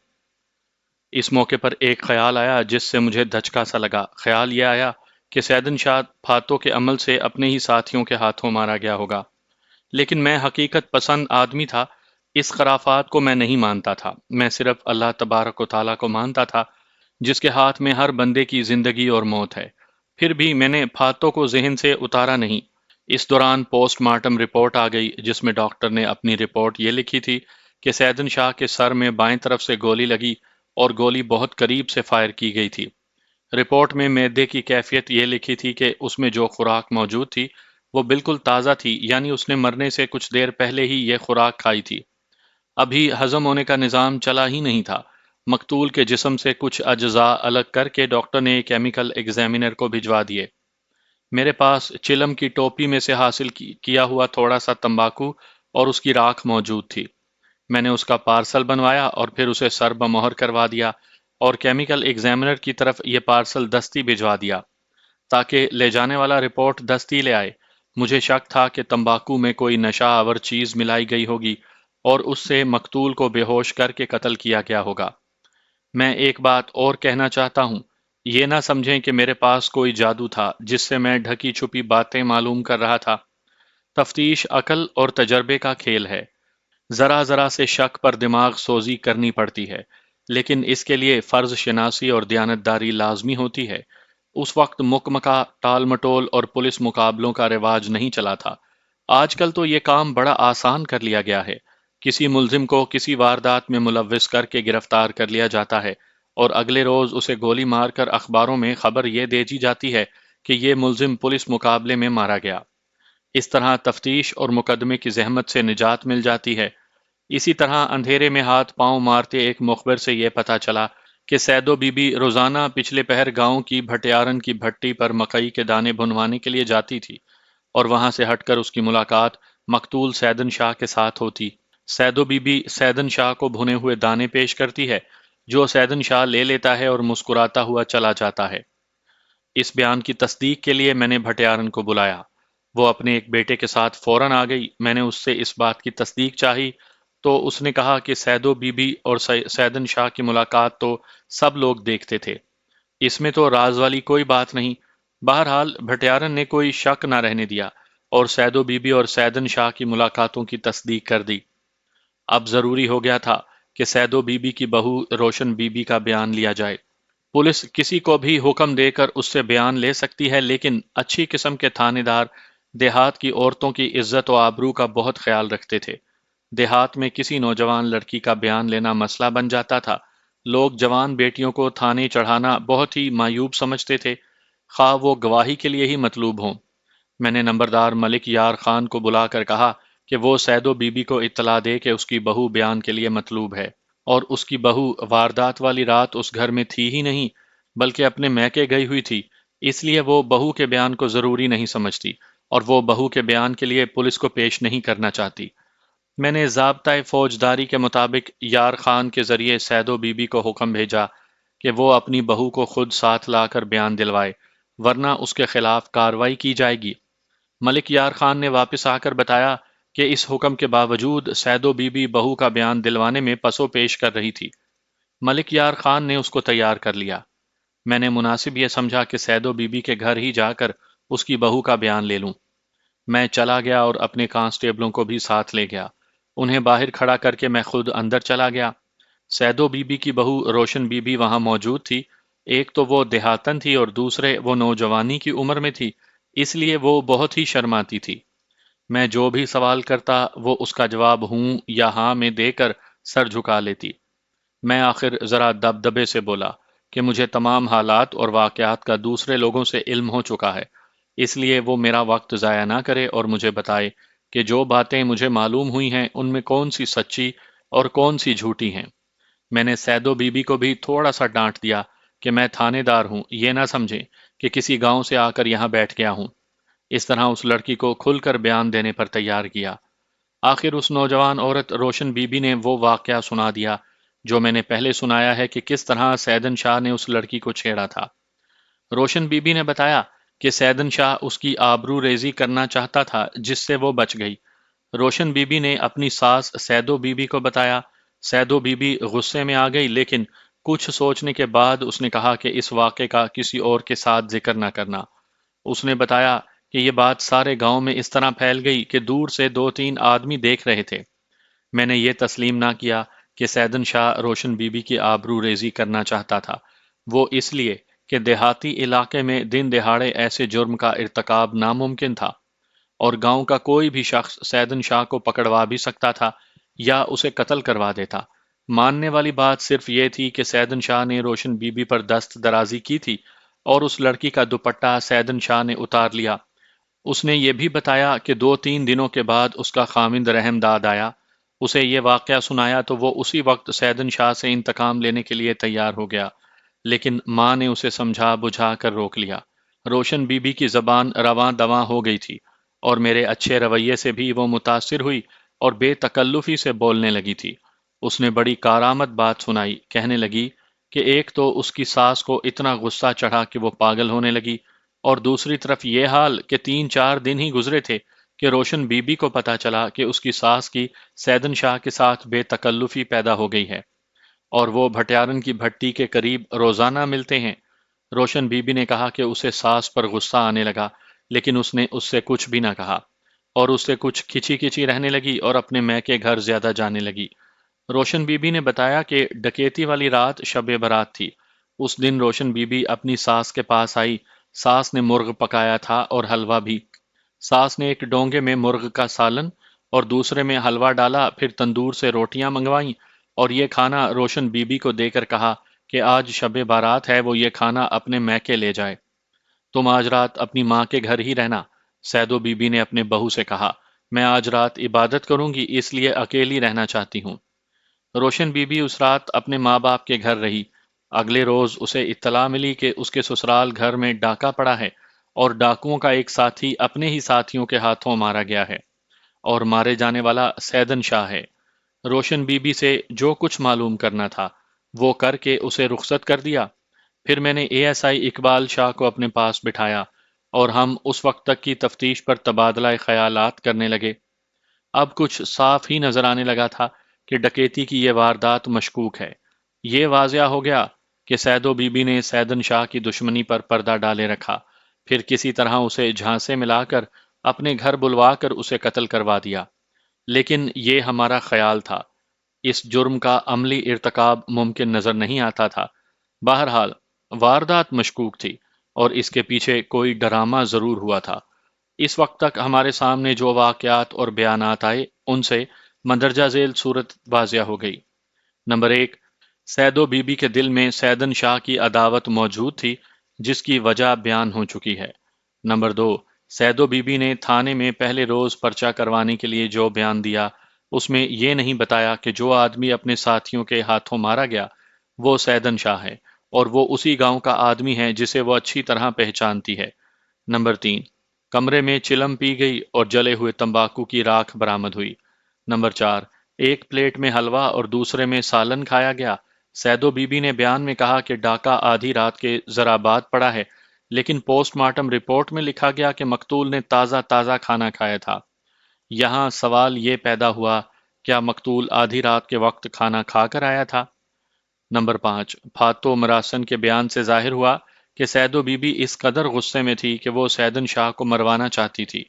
اس موقع پر ایک خیال آیا جس سے مجھے دھچکا سا لگا۔ خیال یہ آیا کہ سیدن شاہ پھاتوں کے عمل سے اپنے ہی ساتھیوں کے ہاتھوں مارا گیا ہوگا، لیکن میں حقیقت پسند آدمی تھا، اس خرافات کو میں نہیں مانتا تھا۔ میں صرف اللہ تبارک و تعالیٰ کو مانتا تھا، جس کے ہاتھ میں ہر بندے کی زندگی اور موت ہے۔ پھر بھی میں نے پھاتوں کو ذہن سے اتارا نہیں۔ اس دوران پوسٹ مارٹم رپورٹ آ گئی، جس میں ڈاکٹر نے اپنی رپورٹ یہ لکھی تھی کہ سیدن شاہ کے سر میں بائیں طرف سے گولی لگی اور گولی بہت قریب سے فائر کی گئی تھی۔ رپورٹ میں معدے کی کیفیت یہ لکھی تھی کہ اس میں جو خوراک موجود تھی وہ بالکل تازہ تھی، یعنی اس نے مرنے سے کچھ دیر پہلے ہی یہ خوراک کھائی تھی۔ ابھی ہضم ہونے کا نظام چلا ہی نہیں تھا۔ مقتول کے جسم سے کچھ اجزاء الگ کر کے ڈاکٹر نے کیمیکل ایگزامینر کو بھجوا دیے۔ میرے پاس چلم کی ٹوپی میں سے حاصل کیا ہوا تھوڑا سا تمباکو اور اس کی راکھ موجود تھی۔ میں نے اس کا پارسل بنوایا اور پھر اسے سر بمہر کروا دیا اور کیمیکل ایگزامینر کی طرف یہ پارسل دستی بھجوا دیا تاکہ لے جانے والا رپورٹ دستی لے آئے۔ مجھے شک تھا کہ تمباکو میں کوئی نشہ آور چیز ملائی گئی ہوگی اور اس سے مقتول کو بے ہوش کر کے قتل کیا گیا ہوگا۔ میں ایک بات اور کہنا چاہتا ہوں، یہ نہ سمجھیں کہ میرے پاس کوئی جادو تھا جس سے میں ڈھکی چھپی باتیں معلوم کر رہا تھا۔ تفتیش عقل اور تجربے کا کھیل ہے۔ ذرا ذرا سے شک پر دماغ سوزی کرنی پڑتی ہے، لیکن اس کے لیے فرض شناسی اور دیانتداری لازمی ہوتی ہے۔ اس وقت مکمکہ ٹال مٹول اور پولیس مقابلوں کا رواج نہیں چلا تھا۔ آج کل تو یہ کام بڑا آسان کر لیا گیا ہے۔ کسی ملزم کو کسی واردات میں ملوث کر کے گرفتار کر لیا جاتا ہے اور اگلے روز اسے گولی مار کر اخباروں میں خبر یہ بھیجی جاتی ہے کہ یہ ملزم پولیس مقابلے میں مارا گیا۔ اس طرح تفتیش اور مقدمے کی زحمت سے نجات مل جاتی ہے۔ اسی طرح اندھیرے میں ہاتھ پاؤں مارتے ایک مخبر سے یہ پتہ چلا کہ سیدو بی بی روزانہ پچھلے پہر گاؤں کی بھٹیارن کی بھٹی پر مکئی کے دانے بھنوانے کے لیے جاتی تھی، اور وہاں سے ہٹ کر اس کی ملاقات مقتول سیدن شاہ کے ساتھ ہوتی۔ سیدو بی بی سیدن شاہ کو بھنے ہوئے دانے پیش کرتی ہے، جو سیدن شاہ لے لیتا ہے اور مسکراتا ہوا چلا جاتا ہے۔ اس بیان کی تصدیق کے لیے میں نے بھٹیارن کو بلایا۔ وہ اپنے ایک بیٹے کے ساتھ فوراً آ گئی۔ میں نے اس سے اس بات کی تصدیق چاہی تو اس نے کہا کہ سیدو بی بی اور سیدن شاہ کی ملاقات تو سب لوگ دیکھتے تھے، اس میں تو راز والی کوئی بات نہیں۔ بہرحال بھٹیارن نے کوئی شک نہ رہنے دیا اور سیدو بی بی اور سیدن شاہ کی ملاقاتوں کی تصدیق کر دی۔ اب ضروری ہو گیا تھا کہ سیدو بی بی کی بہو روشن بی بی کا بیان لیا جائے۔ پولیس کسی کو بھی حکم دے کر اس سے بیان لے سکتی ہے، لیکن اچھی قسم کے تھانے دار دیہات کی عورتوں کی عزت و آبرو کا بہت خیال رکھتے تھے۔ دیہات میں کسی نوجوان لڑکی کا بیان لینا مسئلہ بن جاتا تھا۔ لوگ جوان بیٹیوں کو تھانے چڑھانا بہت ہی معیوب سمجھتے تھے، خواہ وہ گواہی کے لیے ہی مطلوب ہوں۔ میں نے نمبردار ملک یار خان کو بلا کر کہا کہ وہ سیدو بی بی کو اطلاع دے کہ اس کی بہو بیان کے لیے مطلوب ہے، اور اس کی بہو واردات والی رات اس گھر میں تھی ہی نہیں، بلکہ اپنے میکے گئی ہوئی تھی، اس لیے وہ بہو کے بیان کو ضروری نہیں سمجھتی اور وہ بہو کے بیان کے لیے پولیس کو پیش نہیں کرنا چاہتی۔ میں نے ضابطۂ فوجداری کے مطابق یار خان کے ذریعے سیدو بی بی کو حکم بھیجا کہ وہ اپنی بہو کو خود ساتھ لا کر بیان دلوائے، ورنہ اس کے خلاف کارروائی کی جائے گی۔ ملک یار خان نے واپس آ کر بتایا کہ اس حکم کے باوجود سیدو بی بی بہو کا بیان دلوانے میں پسو پیش کر رہی تھی۔ ملک یار خان نے اس کو تیار کر لیا۔ میں نے مناسب یہ سمجھا کہ سیدو بی بی کے گھر ہی جا کر اس کی بہو کا بیان لے لوں۔ میں چلا گیا اور اپنے کانسٹیبلوں کو بھی ساتھ لے گیا۔ انہیں باہر کھڑا کر کے میں خود اندر چلا گیا۔ سیدو بی بی کی بہو روشن بی بی وہاں موجود تھی۔ ایک تو وہ دیہاتن تھی اور دوسرے وہ نوجوانی کی عمر میں تھی، اس لیے وہ بہت ہی شرماتی تھی۔ میں جو بھی سوال کرتا وہ اس کا جواب ہوں یا ہاں میں دے کر سر جھکا لیتی۔ میں آخر ذرا دبدبے سے بولا کہ مجھے تمام حالات اور واقعات کا دوسرے لوگوں سے علم ہو چکا ہے، اس لیے وہ میرا وقت ضائع نہ کرے اور مجھے بتائے کہ جو باتیں مجھے معلوم ہوئی ہیں ان میں کون سی سچی اور کون سی جھوٹی ہیں۔ میں نے سیدو بی بی کو بھی تھوڑا سا ڈانٹ دیا کہ میں تھانے دار ہوں، یہ نہ سمجھیں کہ کسی گاؤں سے آ کر یہاں بیٹھ گیا ہوں۔ اس طرح اس لڑکی کو کھل کر بیان دینے پر تیار کیا۔ آخر اس نوجوان عورت روشن بی بی نے وہ واقعہ سنا دیا جو میں نے پہلے سنایا ہے کہ کس طرح سیدن شاہ نے اس لڑکی کو چھیڑا تھا۔ روشن بی بی نے بتایا کہ سیدن شاہ اس کی آبرو ریزی کرنا چاہتا تھا جس سے وہ بچ گئی۔ روشن بی بی نے اپنی ساس سیدو بی بی کو بتایا۔ سیدو بی بی غصے میں آ گئی، لیکن کچھ سوچنے کے بعد اس نے کہا کہ اس واقعے کا کسی اور کے ساتھ ذکر نہ کرنا۔ اس نے بتایا کہ یہ بات سارے گاؤں میں اس طرح پھیل گئی کہ دور سے دو تین آدمی دیکھ رہے تھے۔ میں نے یہ تسلیم نہ کیا کہ سیدن شاہ روشن بی بی کی آبرو ریزی کرنا چاہتا تھا، وہ اس لیے کہ دیہاتی علاقے میں دن دہاڑے ایسے جرم کا ارتکاب ناممکن تھا، اور گاؤں کا کوئی بھی شخص سیدن شاہ کو پکڑوا بھی سکتا تھا یا اسے قتل کروا دیتا۔ ماننے والی بات صرف یہ تھی کہ سیدن شاہ نے روشن بی بی پر دست درازی کی تھی اور اس لڑکی کا دوپٹہ سیدن شاہ نے اتار لیا۔ اس نے یہ بھی بتایا کہ دو تین دنوں کے بعد اس کا خاوند رحم داد آیا، اسے یہ واقعہ سنایا تو وہ اسی وقت سیدن شاہ سے انتقام لینے کے لیے تیار ہو گیا، لیکن ماں نے اسے سمجھا بجھا کر روک لیا۔ روشن بی بی کی زبان رواں دواں ہو گئی تھی اور میرے اچھے رویے سے بھی وہ متاثر ہوئی اور بے تکلفی سے بولنے لگی تھی۔ اس نے بڑی کارآمد بات سنائی، کہنے لگی کہ ایک تو اس کی ساس کو اتنا غصہ چڑھا کہ وہ پاگل ہونے لگی، اور دوسری طرف یہ حال کہ 3 4 دن ہی گزرے تھے کہ روشن بی بی کو پتا چلا کہ اس کی ساس کی سیدن شاہ کے ساتھ بے تکلفی پیدا ہو گئی ہے، اور وہ بھٹیارن کی بھٹی کے قریب روزانہ ملتے ہیں۔ روشن بی بی نے کہا کہ اسے ساس پر غصہ آنے لگا، لیکن اس نے اس سے کچھ بھی نہ کہا، اور اس سے کچھ کھچی کھچی رہنے لگی اور اپنے میکے گھر زیادہ جانے لگی۔ روشن بی بی نے بتایا کہ ڈکیتی والی رات شب برات تھی۔ اس دن روشن بی بی اپنی ساس کے پاس آئی۔ ساس نے مرغ پکایا تھا اور حلوہ بھی۔ ساس نے ایک ڈونگے میں مرغ کا سالن اور دوسرے میں حلوہ ڈالا، پھر تندور سے روٹیاں منگوائیں اور یہ کھانا روشن بی بی کو دے کر کہا کہ آج شب بارات ہے، وہ یہ کھانا اپنے میکے لے جائے۔ تم آج رات اپنی ماں کے گھر ہی رہنا۔ سیدو بی بی نے اپنے بہو سے کہا، میں آج رات عبادت کروں گی، اس لیے اکیلی رہنا چاہتی ہوں۔ روشن بی بی اس رات اپنے ماں باپ کے گھر رہی۔ اگلے روز اسے اطلاع ملی کہ اس کے سسرال گھر میں ڈاکہ پڑا ہے اور ڈاکوؤں کا ایک ساتھی اپنے ہی ساتھیوں کے ہاتھوں مارا گیا ہے، اور مارے جانے والا سیدن شاہ ہے۔ روشن بی بی سے جو کچھ معلوم کرنا تھا وہ کر کے اسے رخصت کر دیا۔ پھر میں نے اے ایس آئی اقبال شاہ کو اپنے پاس بٹھایا اور ہم اس وقت تک کی تفتیش پر تبادلہ خیالات کرنے لگے۔ اب کچھ صاف ہی نظر آنے لگا تھا کہ ڈکیتی کی یہ واردات مشکوک ہے۔ یہ واضح ہو گیا کہ سیدو بی بی نے سیدن شاہ کی دشمنی پر پردہ ڈالے رکھا، پھر کسی طرح اسے جھانسے ملا کر اپنے گھر بلوا کر اسے قتل کروا دیا۔ لیکن یہ ہمارا خیال تھا، اس جرم کا عملی ارتکاب ممکن نظر نہیں آتا تھا۔ بہرحال واردات مشکوک تھی اور اس کے پیچھے کوئی ڈرامہ ضرور ہوا تھا۔ اس وقت تک ہمارے سامنے جو واقعات اور بیانات آئے ان سے مندرجہ ذیل صورت واضح ہو گئی۔ نمبر 1، سیدو بی بی کے دل میں سیدن شاہ کی عداوت موجود تھی جس کی وجہ بیان ہو چکی ہے۔ نمبر 2، سیدو بی بی نے تھانے میں پہلے روز پرچہ کروانے کے لیے جو بیان دیا اس میں یہ نہیں بتایا کہ جو آدمی اپنے ساتھیوں کے ہاتھوں مارا گیا وہ سیدن شاہ ہے اور وہ اسی گاؤں کا آدمی ہے جسے وہ اچھی طرح پہچانتی ہے۔ نمبر 3، کمرے میں چلم پی گئی اور جلے ہوئے تمباکو کی راکھ برآمد ہوئی۔ نمبر 4، ایک پلیٹ میں حلوہ اور دوسرے میں سالن کھایا گیا۔ سیدو بی بی نے بیان میں کہا کہ ڈاکہ آدھی رات کے ذرا بعد پڑا ہے، لیکن پوسٹ مارٹم رپورٹ میں لکھا گیا کہ مقتول نے تازہ تازہ کھانا کھایا تھا۔ یہاں سوال یہ پیدا ہوا، کیا مقتول آدھی رات کے وقت کھانا کھا کر آیا تھا؟ نمبر 5، پھاتو مراسن کے بیان سے ظاہر ہوا کہ سیدو بی بی اس قدر غصے میں تھی کہ وہ سیدن شاہ کو مروانا چاہتی تھی۔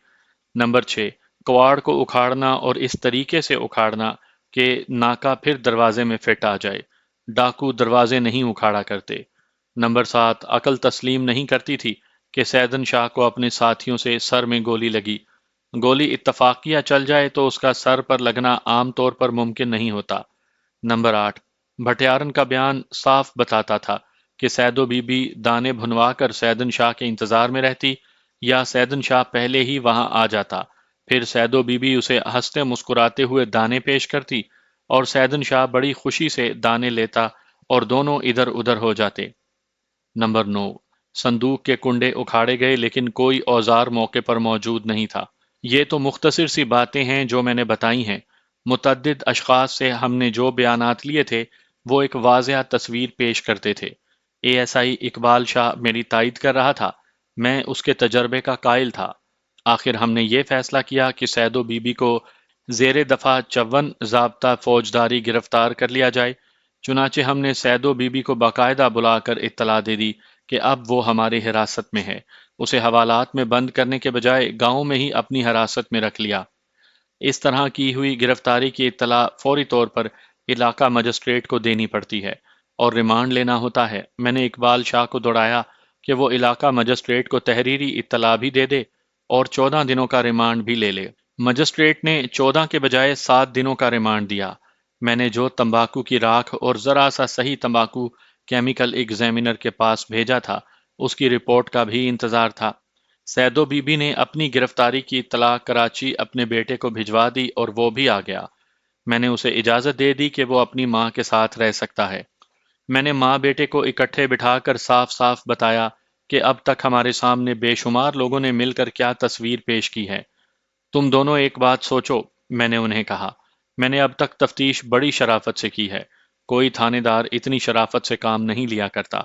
نمبر 6، کواڑ کو اکھاڑنا اور اس طریقے سے اکھاڑنا کہ ناکہ پھر دروازے میں فٹ آ جائے۔ ڈاکو دروازے نہیں اکھاڑا کرتے۔ نمبر 7، عقل تسلیم نہیں کرتی تھی کہ سیدن شاہ کو اپنے ساتھیوں سے سر میں گولی لگی۔ گولی اتفاقیہ چل جائے تو اس کا سر پر لگنا عام طور پر ممکن نہیں ہوتا۔ نمبر 8، بھٹیارن کا بیان صاف بتاتا تھا کہ سیدو بی بی دانے بھنوا کر سیدن شاہ کے انتظار میں رہتی یا سیدن شاہ پہلے ہی وہاں آ جاتا، پھر سیدو بی بی اسے ہنستے مسکراتے ہوئے دانے پیش کرتی اور سیدن شاہ بڑی خوشی سے دانے لیتا اور دونوں ادھر ادھر ہو جاتے۔ نمبر 9، صندوق کے کنڈے اکھاڑے گئے لیکن کوئی اوزار موقع پر موجود نہیں تھا۔ یہ تو مختصر سی باتیں ہیں جو میں نے بتائی ہیں۔ متعدد اشخاص سے ہم نے جو بیانات لیے تھے وہ ایک واضح تصویر پیش کرتے تھے۔ اے ایس آئی اقبال شاہ میری تائید کر رہا تھا، میں اس کے تجربے کا قائل تھا۔ آخر ہم نے یہ فیصلہ کیا کہ سیدو بی بی کو زیر دفعہ 54 ضابطہ فوجداری گرفتار کر لیا جائے۔ چنانچہ ہم نے سیدو بی بی کو باقاعدہ بلا کر اطلاع دے دی کہ اب وہ ہماری حراست میں ہے۔ اسے حوالات میں بند کرنے کے بجائے گاؤں میں ہی اپنی حراست میں رکھ لیا۔ اس طرح کی ہوئی گرفتاری کی اطلاع فوری طور پر علاقہ مجسٹریٹ کو دینی پڑتی ہے اور ریمانڈ لینا ہوتا ہے۔ میں نے اقبال شاہ کو دوڑایا کہ وہ علاقہ مجسٹریٹ کو تحریری اطلاع بھی دے دے اور 14 دنوں کا ریمانڈ بھی لے لے۔ مجسٹریٹ نے 14 کے بجائے 7 دنوں کا ریمانڈ دیا۔ میں نے جو تمباکو کی راکھ اور ذرا سا صحیح تمباکو کیمیکل ایگزامینر کے پاس بھیجا تھا، اس کی رپورٹ کا بھی انتظار تھا۔ سیدو بی بی نے اپنی گرفتاری کی اطلاع کراچی اپنے بیٹے کو بھجوا دی اور وہ بھی آ گیا۔ میں نے اسے اجازت دے دی کہ وہ اپنی ماں کے ساتھ رہ سکتا ہے۔ میں نے ماں بیٹے کو اکٹھے بٹھا کر صاف صاف بتایا کہ اب تک ہمارے سامنے بے شمار لوگوں نے مل کر کیا تصویر پیش کی ہے۔ تم دونوں ایک بات سوچو، میں نے انہیں کہا، میں نے اب تک تفتیش بڑی شرافت سے کی ہے۔ کوئی تھانے دار اتنی شرافت سے کام نہیں لیا کرتا۔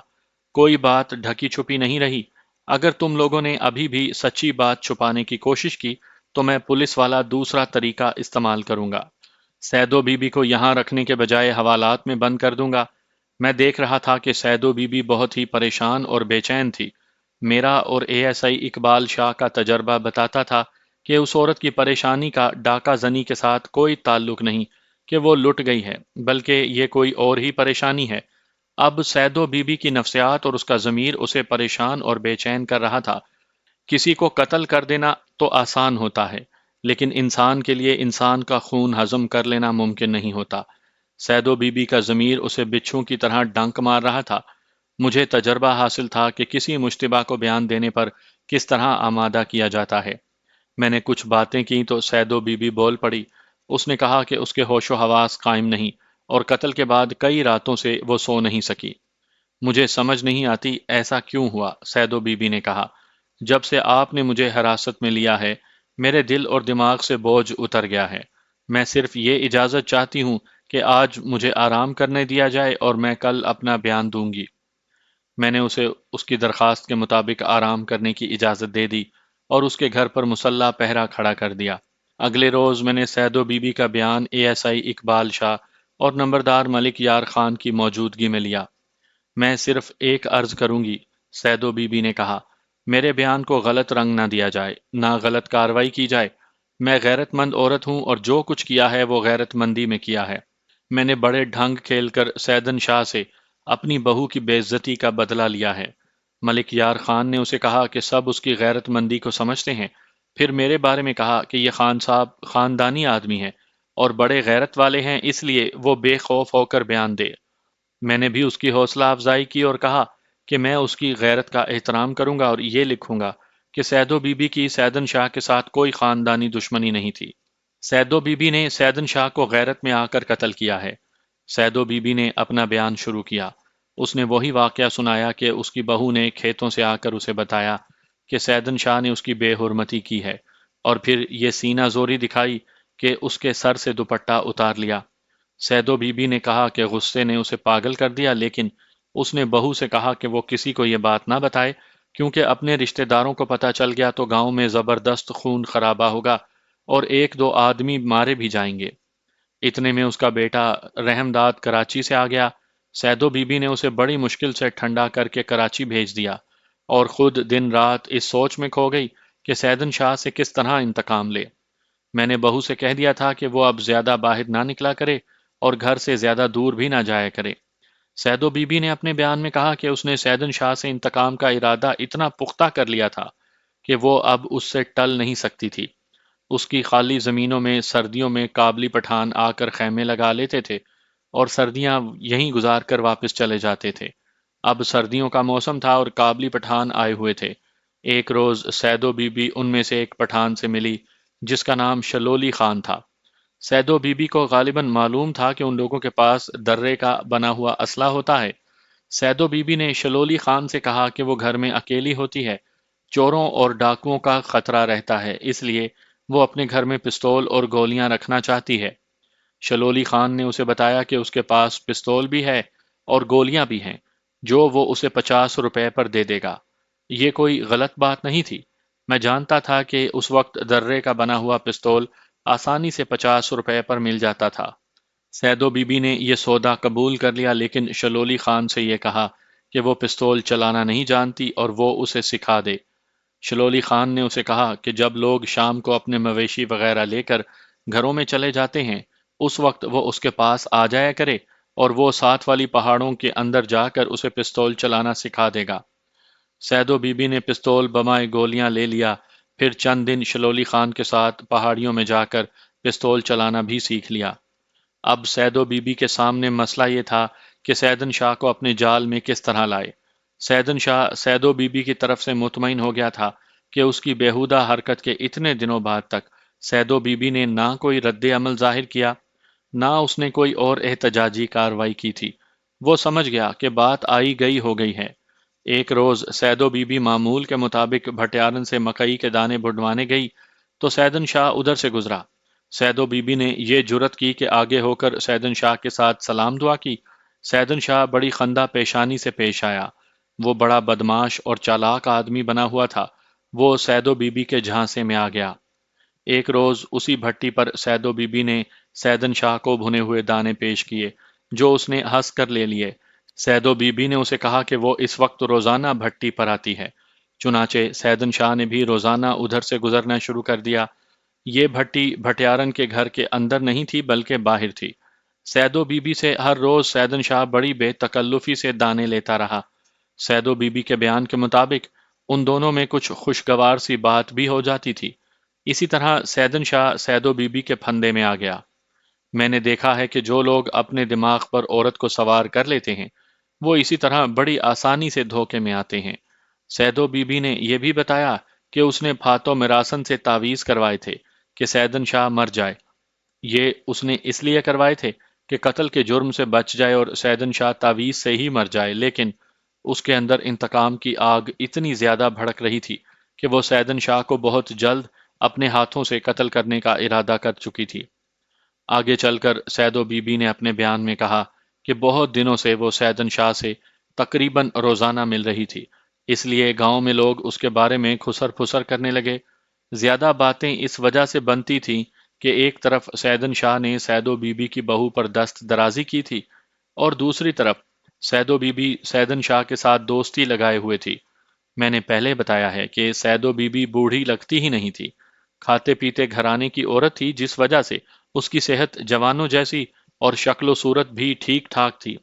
کوئی بات ڈھکی چھپی نہیں رہی۔ اگر تم لوگوں نے ابھی بھی سچی بات چھپانے کی کوشش کی تو میں پولیس والا دوسرا طریقہ استعمال کروں گا۔ سیدو بی بی کو یہاں رکھنے کے بجائے حوالات میں بند کر دوں گا۔ میں دیکھ رہا تھا کہ سیدو بی بی بہت ہی پریشان اور بے چین تھی۔ میرا اور اے ایس آئی اقبال شاہ کا تجربہ بتاتا تھا کہ اس عورت کی پریشانی کا ڈاکہ زنی کے ساتھ کوئی تعلق نہیں کہ وہ لٹ گئی ہے، بلکہ یہ کوئی اور ہی پریشانی ہے۔ اب سیدو بی بی کی نفسیات اور اس کا ضمیر اسے پریشان اور بے چین کر رہا تھا۔ کسی کو قتل کر دینا تو آسان ہوتا ہے، لیکن انسان کے لیے انسان کا خون ہضم کر لینا ممکن نہیں ہوتا۔ سیدو بی بی کا ضمیر اسے بچھو کی طرح ڈنک مار رہا تھا۔ مجھے تجربہ حاصل تھا کہ کسی مشتبہ کو بیان دینے پر کس طرح آمادہ کیا جاتا ہے۔ میں نے کچھ باتیں کی تو سیدو بی بی بول پڑی۔ اس نے کہا کہ اس کے ہوش و حواس قائم نہیں اور قتل کے بعد کئی راتوں سے وہ سو نہیں سکی۔ مجھے سمجھ نہیں آتی ایسا کیوں ہوا، سیدو بی بی نے کہا۔ جب سے آپ نے مجھے حراست میں لیا ہے، میرے دل اور دماغ سے بوجھ اتر گیا ہے۔ میں صرف یہ اجازت چاہتی ہوں کہ آج مجھے آرام کرنے دیا جائے اور میں کل اپنا بیان دوں گی۔ میں نے اسے اس کی درخواست کے مطابق آرام کرنے کی اجازت دے دی اور اس کے گھر پر مسلح پہرا کھڑا کر دیا۔ اگلے روز میں نے سیدو بی بی کا بیان اے ایس آئی اقبال شاہ اور نمبردار ملک یار خان کی موجودگی میں لیا۔ میں صرف ایک عرض کروں گی، سیدو بی بی نے کہا، میرے بیان کو غلط رنگ نہ دیا جائے، نہ غلط کاروائی کی جائے۔ میں غیرت مند عورت ہوں اور جو کچھ کیا ہے وہ غیرت مندی میں کیا ہے۔ میں نے بڑے ڈھنگ کھیل کر سیدن شاہ سے اپنی بہو کی بے عزتی کا بدلہ لیا ہے۔ ملک یار خان نے اسے کہا کہ سب اس کی غیرت مندی کو سمجھتے ہیں، پھر میرے بارے میں کہا کہ یہ خان صاحب خاندانی آدمی ہیں اور بڑے غیرت والے ہیں، اس لیے وہ بے خوف ہو کر بیان دے۔ میں نے بھی اس کی حوصلہ افزائی کی اور کہا کہ میں اس کی غیرت کا احترام کروں گا اور یہ لکھوں گا کہ سیدو بی بی کی سیدن شاہ کے ساتھ کوئی خاندانی دشمنی نہیں تھی۔ سیدو بی بی نے سیدن شاہ کو غیرت میں آ کر قتل کیا ہے۔ سیدو بی بی نے اپنا بیان شروع کیا۔ اس نے وہی واقعہ سنایا کہ اس کی بہو نے کھیتوں سے آ کر اسے بتایا کہ سیدن شاہ نے اس کی بے حرمتی کی ہے، اور پھر یہ سینہ زوری دکھائی کہ اس کے سر سے دوپٹہ اتار لیا۔ سیدو بی بی نے کہا کہ غصے نے اسے پاگل کر دیا، لیکن اس نے بہو سے کہا کہ وہ کسی کو یہ بات نہ بتائے، کیونکہ اپنے رشتہ داروں کو پتہ چل گیا تو گاؤں میں زبردست خون خرابہ ہوگا اور ایک دو آدمی مارے بھی جائیں گے۔ اتنے میں اس کا بیٹا رحم داد کراچی سے آ گیا۔ سیدو بی بی نے اسے بڑی مشکل سے ٹھنڈا کر کے کراچی بھیج دیا اور خود دن رات اس سوچ میں کھو گئی کہ سیدن شاہ سے کس طرح انتقام لے۔ میں نے بہو سے کہہ دیا تھا کہ وہ اب زیادہ باہر نہ نکلا کرے اور گھر سے زیادہ دور بھی نہ جایا کرے۔ سیدو بی بی نے اپنے بیان میں کہا کہ اس نے سیدن شاہ سے انتقام کا ارادہ اتنا پختہ کر لیا تھا کہ وہ اب اس سے ٹل نہیں سکتی تھی۔ اس کی خالی زمینوں میں سردیوں میں کابلی پٹھان آ کر خیمے لگا لیتے تھے اور سردیاں یہیں گزار کر واپس چلے جاتے تھے۔ اب سردیوں کا موسم تھا اور قابلی پٹھان آئے ہوئے تھے۔ ایک روز سیدو بی بی ان میں سے ایک پٹھان سے ملی جس کا نام شلولی خان تھا۔ سیدو بی بی کو غالباً معلوم تھا کہ ان لوگوں کے پاس درے کا بنا ہوا اسلحہ ہوتا ہے۔ سیدو بی بی نے شلولی خان سے کہا کہ وہ گھر میں اکیلی ہوتی ہے، چوروں اور ڈاکوؤں کا خطرہ رہتا ہے، اس لیے وہ اپنے گھر میں پستول اور گولیاں رکھنا چاہتی ہے۔ شلولی خان نے اسے بتایا کہ اس کے پاس پستول بھی ہے اور گولیاں بھی ہیں جو وہ اسے 50 روپے پر دے دے گا۔ یہ کوئی غلط بات نہیں تھی۔ میں جانتا تھا کہ اس وقت درے کا بنا ہوا پستول آسانی سے 50 روپے پر مل جاتا تھا۔ سیدو بی بی نے یہ سودا قبول کر لیا، لیکن شلولی خان سے یہ کہا کہ وہ پستول چلانا نہیں جانتی اور وہ اسے سکھا دے۔ شلولی خان نے اسے کہا کہ جب لوگ شام کو اپنے مویشی وغیرہ لے کر گھروں میں چلے جاتے ہیں اس وقت وہ اس کے پاس آ جایا کرے اور وہ ساتھ والی پہاڑوں کے اندر جا کر اسے پستول چلانا سکھا دے گا۔ سیدو بی بی نے پستول بمائے گولیاں لے لیا، پھر چند دن شلولی خان کے ساتھ پہاڑیوں میں جا کر پستول چلانا بھی سیکھ لیا۔ اب سیدو بی بی کے سامنے مسئلہ یہ تھا کہ سیدن شاہ کو اپنے جال میں کس طرح لائے۔ سیدن شاہ سیدو بی بی کی طرف سے مطمئن ہو گیا تھا کہ اس کی بیہودہ حرکت کے اتنے دنوں بعد تک سیدو بی بی نے نہ کوئی رد عمل ظاہر کیا، نہ اس نے کوئی اور احتجاجی کارروائی کی تھی۔ وہ سمجھ گیا کہ بات آئی گئی ہو گئی ہے۔ ایک روز سیدو بی بی معمول کے مطابق بھٹیارن سے مکئی کے دانے بڑھوانے گئی تو سیدن شاہ ادھر سے گزرا۔ سیدو بی بی نے یہ جرت کی کہ آگے ہو کر سیدن شاہ کے ساتھ سلام دعا کی۔ سیدن شاہ بڑی خندہ پیشانی سے پیش آیا۔ وہ بڑا بدماش اور چالاک آدمی بنا ہوا تھا۔ وہ سیدو بی بی کے جھانسے میں آ گیا۔ ایک روز اسی بھٹی پر سیدو بی بی نے سیدن شاہ کو بھنے ہوئے دانے پیش کیے جو اس نے ہنس کر لے لیے۔ سیدو بی بی نے اسے کہا کہ وہ اس وقت روزانہ بھٹی پر آتی ہے۔ چنانچہ سیدن شاہ نے بھی روزانہ ادھر سے گزرنا شروع کر دیا۔ یہ بھٹی بھٹیارن کے گھر کے اندر نہیں تھی بلکہ باہر تھی۔ سیدو بی بی سے ہر روز سیدن شاہ بڑی بے تکلفی سے دانے لیتا رہا۔ سیدو بی بی کے بیان کے مطابق ان دونوں میں کچھ خوشگوار سی بات بھی ہو جاتی تھی۔ اسی طرح سیدن شاہ سیدو بی بی کے پھندے میں آ گیا۔ میں نے دیکھا ہے کہ جو لوگ اپنے دماغ پر عورت کو سوار کر لیتے ہیں وہ اسی طرح بڑی آسانی سے دھوکے میں آتے ہیں۔ سیدو بی بی نے یہ بھی بتایا کہ اس نے پھاتو مراسن سے تعویذ کروائے تھے کہ سیدن شاہ مر جائے۔ یہ اس نے اس لیے کروائے تھے کہ قتل کے جرم سے بچ جائے اور سیدن شاہ تعویذ سے ہی مر جائے، لیکن اس کے اندر انتقام کی آگ اتنی زیادہ بھڑک رہی تھی کہ وہ سیدن شاہ کو بہت جلد اپنے ہاتھوں سے قتل کرنے کا ارادہ کر چکی تھی۔ آگے چل کر سیدو بی بی نے اپنے بیان میں کہا کہ بہت دنوں سے وہ سیدن شاہ سے تقریباً روزانہ مل رہی تھی، اس لیے گاؤں میں لوگ اس کے بارے میں کھسر پھسر کرنے لگے۔ زیادہ باتیں اس وجہ سے بنتی تھیں کہ ایک طرف سیدن شاہ نے سیدو بی بی کی بہو پر دست درازی کی تھی اور دوسری طرف سیدو بی بی سیدن شاہ کے ساتھ دوستی لگائے ہوئے تھی۔ میں نے پہلے بتایا ہے کہ سیدو بی بی بوڑھی لگتی ہی نہیں تھی، کھاتے پیتے گھرانے کی عورت تھی جس وجہ سے اس کی صحت جوانوں جیسی اور شکل و صورت بھی ٹھیک ٹھاک تھی۔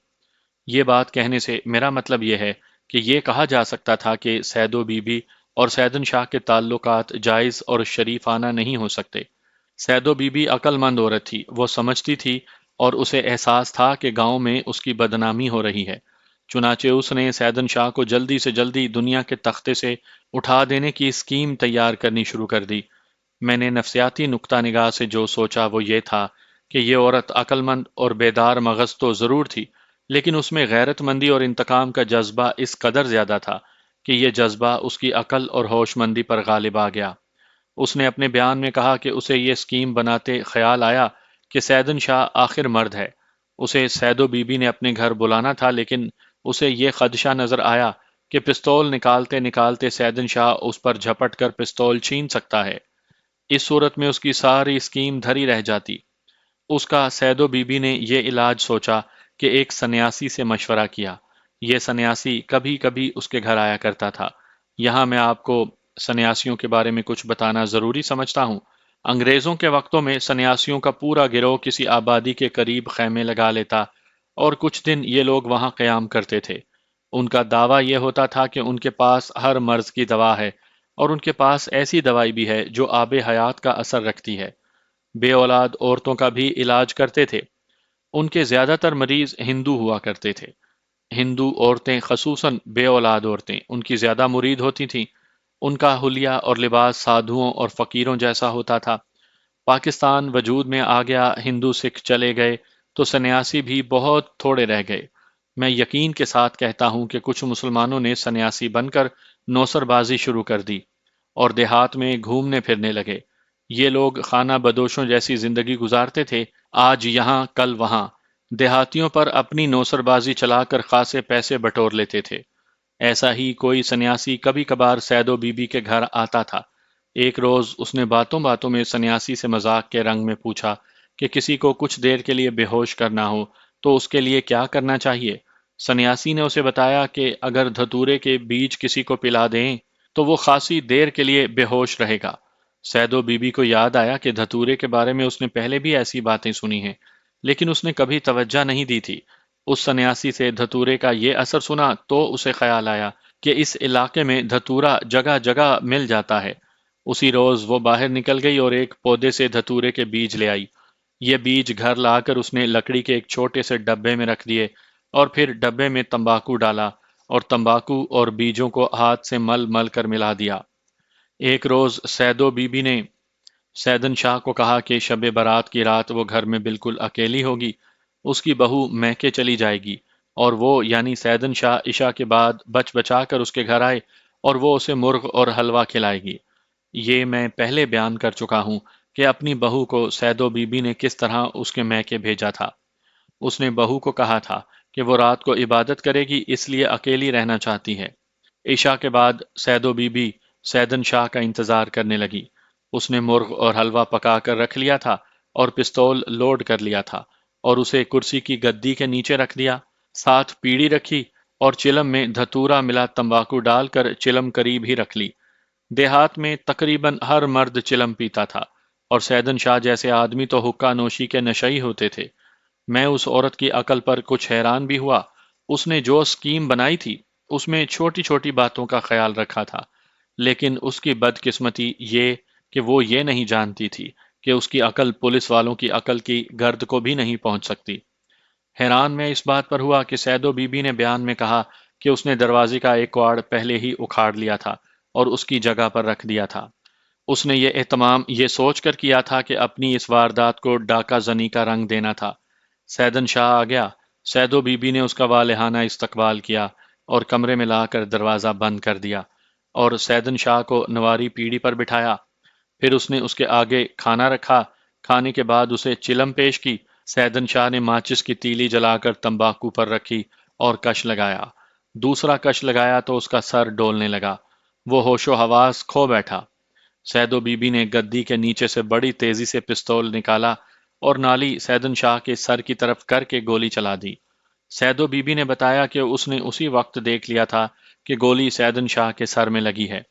یہ بات کہنے سے میرا مطلب یہ ہے کہ یہ کہا جا سکتا تھا کہ سیدو بی بی اور سیدن شاہ کے تعلقات جائز اور شریفانہ نہیں ہو سکتے۔ سیدو بی بی عقل مند عورت تھی، وہ سمجھتی تھی اور اسے احساس تھا کہ گاؤں میں اس کی بدنامی ہو رہی ہے۔ چنانچہ اس نے سیدن شاہ کو جلدی سے جلدی دنیا کے تختے سے اٹھا دینے کی اسکیم تیار کرنی شروع کر دی۔ میں نے نفسیاتی نقطہ نگاہ سے جو سوچا وہ یہ تھا کہ یہ عورت عقل مند اور بیدار مغز تو ضرور تھی، لیکن اس میں غیرت مندی اور انتقام کا جذبہ اس قدر زیادہ تھا کہ یہ جذبہ اس کی عقل اور ہوش مندی پر غالب آ گیا۔ اس نے اپنے بیان میں کہا کہ اسے یہ اسکیم بناتے خیال آیا کہ سیدن شاہ آخر مرد ہے، اسے سیدو بی بی نے اپنے گھر بلانا تھا، لیکن اسے یہ خدشہ نظر آیا کہ پستول نکالتے نکالتے سیدن شاہ اس پر جھپٹ کر پستول چھین سکتا ہے۔ اس صورت میں اس کی ساری اسکیم دھری رہ جاتی۔ اس کا سیدو بی بی نے یہ علاج سوچا کہ ایک سنیاسی سے مشورہ کیا۔ یہ سنیاسی کبھی کبھی اس کے گھر آیا کرتا تھا۔ یہاں میں آپ کو سنیاسیوں کے بارے میں کچھ بتانا ضروری سمجھتا ہوں۔ انگریزوں کے وقتوں میں سنیاسیوں کا پورا گروہ کسی آبادی کے قریب خیمے لگا لیتا اور کچھ دن یہ لوگ وہاں قیام کرتے تھے۔ ان کا دعویٰ یہ ہوتا تھا کہ ان کے پاس ہر مرض کی دوا ہے اور ان کے پاس ایسی دوائی بھی ہے جو آب حیات کا اثر رکھتی ہے۔ بے اولاد عورتوں کا بھی علاج کرتے تھے۔ ان کے زیادہ تر مریض ہندو ہوا کرتے تھے۔ ہندو عورتیں خصوصاً بے اولاد عورتیں ان کی زیادہ مرید ہوتی تھیں۔ ان کا حلیہ اور لباس سادھوؤں اور فقیروں جیسا ہوتا تھا۔ پاکستان وجود میں آ گیا، ہندو سکھ چلے گئے تو سنیاسی بھی بہت تھوڑے رہ گئے۔ میں یقین کے ساتھ کہتا ہوں کہ کچھ مسلمانوں نے سنیاسی بن کر نوسر بازی شروع کر دی اور دیہات میں گھومنے پھرنے لگے۔ یہ لوگ خانہ بدوشوں جیسی زندگی گزارتے تھے، آج یہاں کل وہاں، دیہاتیوں پر اپنی نوسر بازی چلا کر خاصے پیسے بٹور لیتے تھے۔ ایسا ہی کوئی سنیاسی کبھی کبھار سیدو بی بی کے گھر آتا تھا۔ ایک روز اس نے باتوں باتوں میں سنیاسی سے مذاق کے رنگ میں پوچھا کہ کسی کو کچھ دیر کے لیے بے ہوش کرنا ہو تو اس کے لیے کیا کرنا چاہیے؟ سنیاسی نے اسے بتایا کہ اگر دھتورے کے بیج کسی کو پلا دیں تو وہ خاصی دیر کے لیے بے ہوش رہے گا۔ سیدو بی بی کو یاد آیا کہ دھتورے کے بارے میں اس نے پہلے بھی ایسی باتیں سنی ہیں، لیکن اس نے کبھی توجہ نہیں دی تھی۔ اس سنیاسی سے دھتورے کا یہ اثر سنا تو اسے خیال آیا کہ اس علاقے میں دھتورا جگہ جگہ مل جاتا ہے۔ اسی روز وہ باہر نکل گئی اور ایک پودے سے دھتورے کے بیج لے آئی۔ یہ بیج گھر لا کر اس نے لکڑی کے ایک چھوٹے سے ڈبے میں رکھ دیے اور پھر ڈبے میں تمباکو ڈالا اور تمباکو اور بیجوں کو ہاتھ سے مل مل کر ملا دیا۔ ایک روز سیدو بی بی نے سیدن شاہ کو کہا کہ شب برات کی رات وہ گھر میں بالکل اکیلی ہوگی، اس کی بہو میکے چلی جائے گی، اور وہ یعنی سیدن شاہ عشاء کے بعد بچ بچا کر اس کے گھر آئے اور وہ اسے مرغ اور حلوہ کھلائے گی۔ یہ میں پہلے بیان کر چکا ہوں کہ اپنی بہو کو سیدو بی بی نے کس طرح اس کے میکے بھیجا تھا۔ اس نے بہو کو کہا تھا کہ وہ رات کو عبادت کرے گی، اس لیے اکیلی رہنا چاہتی ہے۔ عشاء کے بعد سیدو بی بی سیدن شاہ کا انتظار کرنے لگی۔ اس نے مرغ اور حلوہ پکا کر رکھ لیا تھا اور پستول لوڈ کر لیا تھا اور اسے کرسی کی گدی کے نیچے رکھ دیا، ساتھ پیڑی رکھی اور چلم میں دھتورا ملا تمباکو ڈال کر چلم قریب ہی رکھ لی۔ دیہات میں تقریباً ہر مرد چلم پیتا تھا اور سیدن شاہ جیسے آدمی تو حقہ نوشی کے نشئی ہوتے تھے۔ میں اس عورت کی عقل پر کچھ حیران بھی ہوا۔ اس نے جو اسکیم بنائی تھی اس میں چھوٹی چھوٹی باتوں کا خیال رکھا تھا، لیکن اس کی بدقسمتی یہ کہ وہ یہ نہیں جانتی تھی کہ اس کی عقل پولیس والوں کی عقل کی گرد کو بھی نہیں پہنچ سکتی۔ حیران میں اس بات پر ہوا کہ سیدو بی بی نے بیان میں کہا کہ اس نے دروازے کا ایک کواڑ پہلے ہی اکھاڑ لیا تھا اور اس کی جگہ پر رکھ دیا تھا۔ اس نے یہ اہتمام یہ سوچ کر کیا تھا کہ اپنی اس واردات کو ڈاکہ زنی کا رنگ دینا تھا۔ سیدن شاہ آ گیا۔ سیدو بی بی نے اس کا والہانہ استقبال کیا اور کمرے میں لا کر دروازہ بند کر دیا اور سیدن شاہ کو نواری پیڑھی پر بٹھایا۔ پھر اس نے اس کے آگے کھانا رکھا۔ کھانے کے بعد اسے چلم پیش کی۔ سیدن شاہ نے ماچس کی تیلی جلا کر تمباکو پر رکھی اور کش لگایا۔ دوسرا کش لگایا تو اس کا سر ڈولنے لگا۔ وہ ہوش و حواس کھو بیٹھا۔ سیدو بی بی نے گدی کے نیچے سے بڑی تیزی سے پستول نکالا اور نالی سیدن شاہ کے سر کی طرف کر کے گولی چلا دی۔ سیدو بی بی نے بتایا کہ اس نے اسی وقت دیکھ لیا تھا کہ گولی سیدن شاہ کے سر میں لگی ہے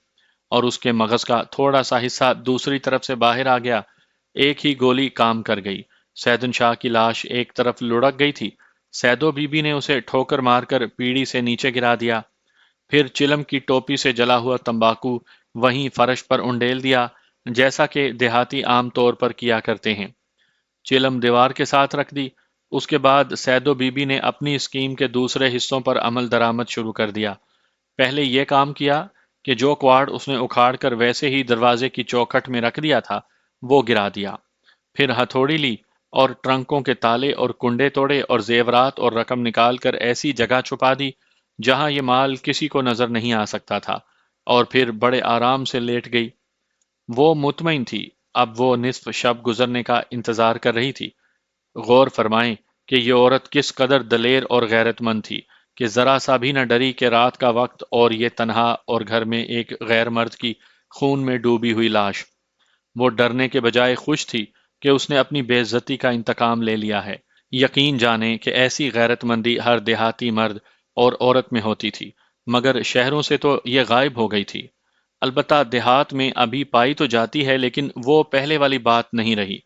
اور اس کے مغز کا تھوڑا سا حصہ دوسری طرف سے باہر آ گیا۔ ایک ہی گولی کام کر گئی۔ سیدن شاہ کی لاش ایک طرف لڑک گئی تھی۔ سیدو بی بی نے اسے ٹھوکر مار کر پیڑھی سے نیچے گرا دیا۔ پھر چلم کی ٹوپی سے جلا ہوا تمباکو وہیں فرش پر انڈیل دیا، جیسا کہ دیہاتی عام طور پر کیا کرتے ہیں۔ چلم دیوار کے ساتھ رکھ دی۔ اس کے بعد سیدو بی بی نے اپنی اسکیم کے دوسرے حصوں پر عمل درآمد شروع کر دیا۔ پہلے یہ کام کیا کہ جو کواڑ اس نے اکھاڑ کر ویسے ہی دروازے کی چوکھٹ میں رکھ دیا تھا وہ گرا دیا۔ پھر ہتھوڑی لی اور ٹرنکوں کے تالے اور کنڈے توڑے اور زیورات اور رقم نکال کر ایسی جگہ چھپا دی جہاں یہ مال کسی کو نظر نہیں آ سکتا تھا، اور پھر بڑے آرام سے لیٹ گئی۔ وہ مطمئن تھی، اب وہ نصف شب گزرنے کا انتظار کر رہی تھی۔ غور فرمائیں کہ یہ عورت کس قدر دلیر اور غیرت مند تھی کہ ذرا سا بھی نہ ڈری کہ رات کا وقت اور یہ تنہا اور گھر میں ایک غیر مرد کی خون میں ڈوبی ہوئی لاش۔ وہ ڈرنے کے بجائے خوش تھی کہ اس نے اپنی بے عزتی کا انتقام لے لیا ہے۔ یقین جانیں کہ ایسی غیرت مندی ہر دیہاتی مرد اور عورت میں ہوتی تھی، مگر شہروں سے تو یہ غائب ہو گئی تھی۔ البتہ دیہات میں ابھی پائی تو جاتی ہے، لیکن وہ پہلے والی بات نہیں رہی۔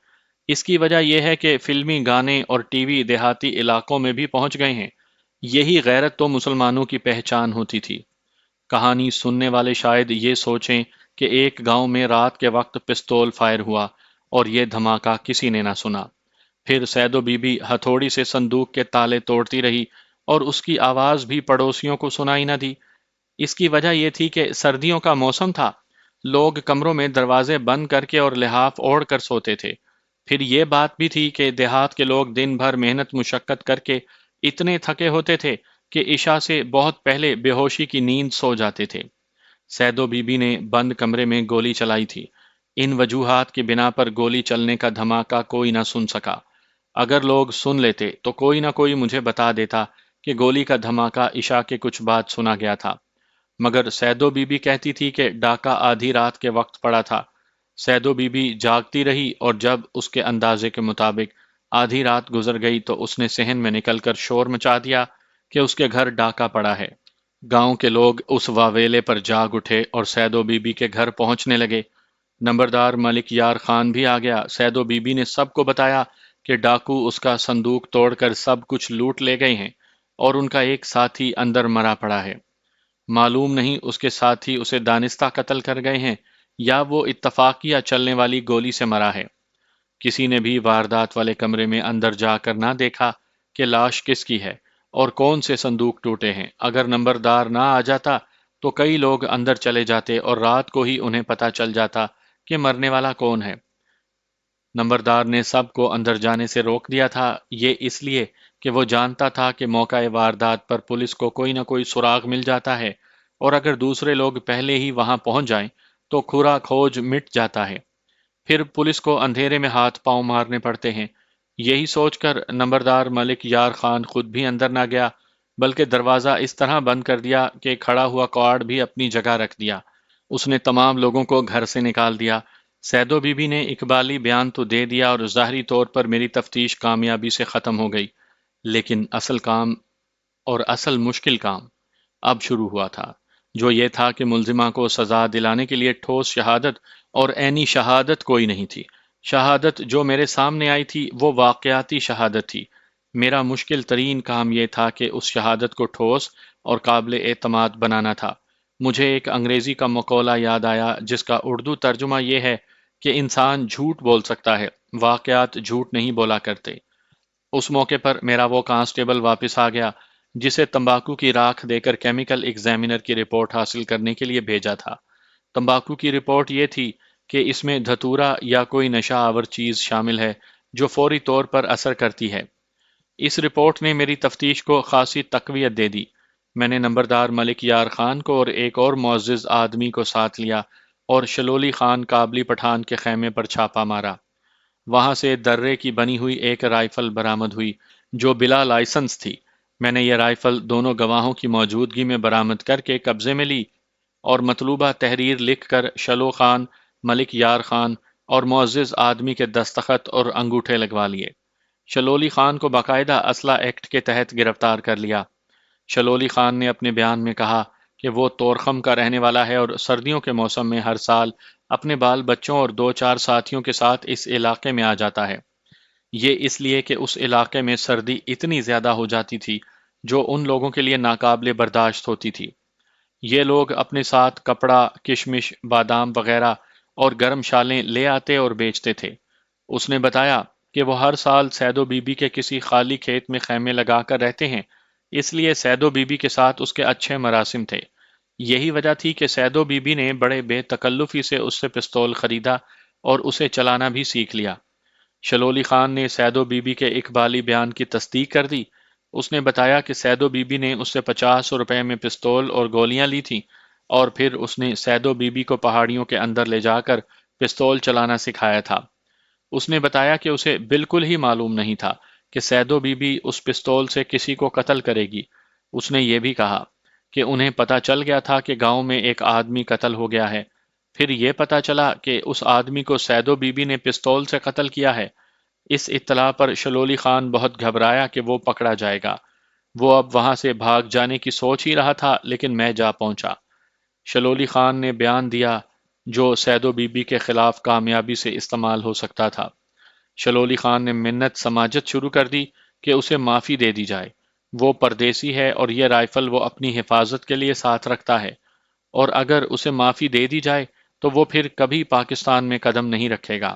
اس کی وجہ یہ ہے کہ فلمی گانے اور ٹی وی دیہاتی علاقوں میں بھی پہنچ گئے ہیں۔ یہی غیرت تو مسلمانوں کی پہچان ہوتی تھی۔ کہانی سننے والے شاید یہ سوچیں کہ ایک گاؤں میں رات کے وقت پستول فائر ہوا اور یہ دھماکہ کسی نے نہ سنا۔ پھر سیدو بی بی ہتھوڑی سے صندوق کے تالے توڑتی رہی اور اس کی آواز بھی پڑوسیوں کو سنائی نہ دی۔ اس کی وجہ یہ تھی کہ سردیوں کا موسم تھا، لوگ کمروں میں دروازے بند کر کے اور لحاف اوڑھ کر سوتے تھے۔ پھر یہ بات بھی تھی کہ دیہات کے لوگ دن بھر محنت مشقت کر کے اتنے تھکے ہوتے تھے کہ عشاء سے بہت پہلے بے ہوشی کی نیند سو جاتے تھے۔ سیدو بی بی نے بند کمرے میں گولی چلائی تھی۔ ان وجوہات کی بنا پر گولی چلنے کا دھماکہ کوئی نہ سن سکا۔ اگر لوگ سن لیتے تو کوئی نہ کوئی مجھے بتا دیتا کہ گولی کا دھماکہ عشاء کے کچھ بعد سنا گیا تھا، مگر سیدو بی بی کہتی تھی کہ ڈاکہ آدھی رات کے وقت پڑا تھا۔ سیدو بی بی جاگتی رہی اور جب اس کے اندازے کے مطابق آدھی رات گزر گئی تو اس نے صحن میں نکل کر شور مچا دیا کہ اس کے گھر ڈاکہ پڑا ہے۔ گاؤں کے لوگ اس واویلے پر جاگ اٹھے اور سیدو بی بی کے گھر پہنچنے لگے۔ نمبردار ملک یار خان بھی آ گیا۔ سیدو بی بی نے سب کو بتایا کہ ڈاکو اس کا صندوق توڑ کر سب کچھ لوٹ لے گئے ہیں اور ان کا ایک ساتھی اندر مرا پڑا ہے۔ معلوم نہیں اس کے ساتھی اسے دانستہ قتل کر گئے ہیں یا وہ اتفاقیہ چلنے والی گولی سے مرا ہے۔ کسی نے بھی واردات والے کمرے میں اندر جا کر نہ دیکھا کہ لاش کس کی ہے اور کون سے صندوق ٹوٹے ہیں۔ اگر نمبردار نہ آ جاتا تو کئی لوگ اندر چلے جاتے اور رات کو ہی انہیں پتہ چل جاتا کہ مرنے والا کون ہے۔ نمبردار نے سب کو اندر جانے سے روک دیا تھا، یہ اس لیے کہ وہ جانتا تھا کہ موقع واردات پر پولیس کو کوئی نہ کوئی سراغ مل جاتا ہے اور اگر دوسرے لوگ پہلے ہی وہاں پہنچ جائیں تو کھرا کھوج مٹ جاتا ہے، پھر پولیس کو اندھیرے میں ہاتھ پاؤں مارنے پڑتے ہیں۔ یہی سوچ کر نمبردار ملک یار خان خود بھی اندر نہ گیا، بلکہ دروازہ اس طرح بند کر دیا کہ کھڑا ہوا کارڈ بھی اپنی جگہ رکھ دیا۔ اس نے تمام لوگوں کو گھر سے نکال دیا۔ سیدو بی بی نے اقبالی بیان تو دے دیا اور ظاہری طور پر میری تفتیش کامیابی سے ختم ہو گئی، لیکن اصل کام اور اصل مشکل کام اب شروع ہوا تھا، جو یہ تھا کہ ملزمہ کو سزا دلانے کے لیے ٹھوس شہادت اور عینی شہادت کوئی نہیں تھی۔ شہادت جو میرے سامنے آئی تھی وہ واقعاتی شہادت تھی۔ میرا مشکل ترین کام یہ تھا کہ اس شہادت کو ٹھوس اور قابل اعتماد بنانا تھا۔ مجھے ایک انگریزی کا مقولہ یاد آیا جس کا اردو ترجمہ یہ ہے کہ انسان جھوٹ بول سکتا ہے، واقعات جھوٹ نہیں بولا کرتے۔ اس موقع پر میرا وہ کانسٹیبل واپس آ گیا جسے تمباکو کی راکھ دے کر کیمیکل ایگزامینر کی رپورٹ حاصل کرنے کے لیے بھیجا تھا۔ تمباکو کی رپورٹ یہ تھی کہ اس میں دھتورا یا کوئی نشہ آور چیز شامل ہے جو فوری طور پر اثر کرتی ہے۔ اس رپورٹ نے میری تفتیش کو خاصی تقویت دے دی۔ میں نے نمبردار ملک یار خان کو اور ایک اور معزز آدمی کو ساتھ لیا اور شلولی خان کابلی پٹھان کے خیمے پر چھاپا مارا۔ وہاں سے درے کی بنی ہوئی ایک رائفل برآمد ہوئی جو بلا لائسنس تھی۔ میں نے یہ رائفل دونوں گواہوں کی موجودگی میں برآمد کر کے قبضے میں لی اور مطلوبہ تحریر لکھ کر شلو خان، ملک یار خان اور معزز آدمی کے دستخط اور انگوٹھے لگوا لیے۔ شلولی خان کو باقاعدہ اسلحہ ایکٹ کے تحت گرفتار کر لیا۔ شلولی خان نے اپنے بیان میں کہا کہ وہ تورخم کا رہنے والا ہے اور سردیوں کے موسم میں ہر سال اپنے بال بچوں اور دو چار ساتھیوں کے ساتھ اس علاقے میں آ جاتا ہے۔ یہ اس لیے کہ اس علاقے میں سردی اتنی زیادہ ہو جاتی تھی جو ان لوگوں کے لیے ناقابل برداشت ہوتی تھی۔ یہ لوگ اپنے ساتھ کپڑا، کشمش، بادام وغیرہ اور گرم شالیں لے آتے اور بیچتے تھے۔ اس نے بتایا کہ وہ ہر سال سیدو بی بی کے کسی خالی کھیت میں خیمے لگا کر رہتے ہیں، اس لیے سیدو بی بی کے ساتھ اس کے اچھے مراسم تھے۔ یہی وجہ تھی کہ سیدو بی بی نے بڑے بے تکلفی سے اس سے پستول خریدا اور اسے چلانا بھی سیکھ لیا۔ شلولی خان نے سیدو بی بی کے اقبالی بیان کی تصدیق کر دی۔ اس نے بتایا کہ سیدو بی بی نے اس سے 50 روپے میں پستول اور گولیاں لی تھیں اور پھر اس نے سیدو بی بی کو پہاڑیوں کے اندر لے جا کر پستول چلانا سکھایا تھا۔ اس نے بتایا کہ اسے بالکل ہی معلوم نہیں تھا کہ سیدو بی بی اس پستول سے کسی کو قتل کرے گی۔ اس نے یہ بھی کہا کہ انہیں پتہ چل گیا تھا کہ گاؤں میں ایک آدمی قتل ہو گیا ہے، پھر یہ پتہ چلا کہ اس آدمی کو سیدو بی بی نے پستول سے قتل کیا ہے۔ اس اطلاع پر شلولی خان بہت گھبرایا کہ وہ پکڑا جائے گا۔ وہ اب وہاں سے بھاگ جانے کی سوچ ہی رہا تھا لیکن میں جا پہنچا۔ شلولی خان نے بیان دیا جو سیدو بی بی کے خلاف کامیابی سے استعمال ہو سکتا تھا۔ شلولی خان نے منت سماجت شروع کر دی کہ اسے معافی دے دی جائے۔ وہ پردیسی ہے اور یہ رائفل وہ اپنی حفاظت کے لیے ساتھ رکھتا ہے، اور اگر اسے معافی دے دی جائے تو وہ پھر کبھی پاکستان میں قدم نہیں رکھے گا۔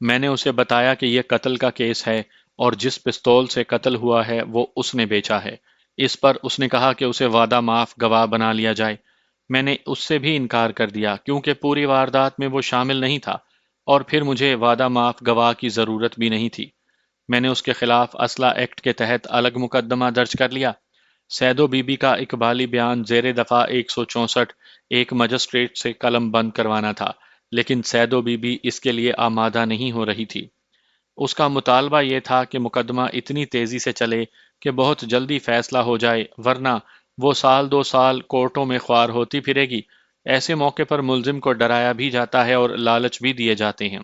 میں نے اسے بتایا کہ یہ قتل کا کیس ہے اور جس پستول سے قتل ہوا ہے وہ اس نے بیچا ہے، اس پر اس نے کہا کہ اسے وعدہ معاف گواہ بنا لیا جائے۔ میں نے اس سے بھی انکار کر دیا کیونکہ پوری واردات میں وہ شامل نہیں تھا، اور پھر مجھے وعدہ معاف گواہ کی ضرورت بھی نہیں تھی۔ میں نے اس کے خلاف اسلحہ ایکٹ کے تحت الگ مقدمہ درج کر لیا۔ سید و بی بی کا اقبالی بیان زیر دفعہ 164 ایک مجسٹریٹ سے قلم بند کروانا تھا، لیکن سید و بی بی اس کے لیے آمادہ نہیں ہو رہی تھی۔ اس کا مطالبہ یہ تھا کہ مقدمہ اتنی تیزی سے چلے کہ بہت جلدی فیصلہ ہو جائے، ورنہ وہ سال 2 سال کورٹوں میں خوار ہوتی پھرے گی۔ ایسے موقع پر ملزم کو ڈرایا بھی جاتا ہے اور لالچ بھی دیے جاتے ہیں۔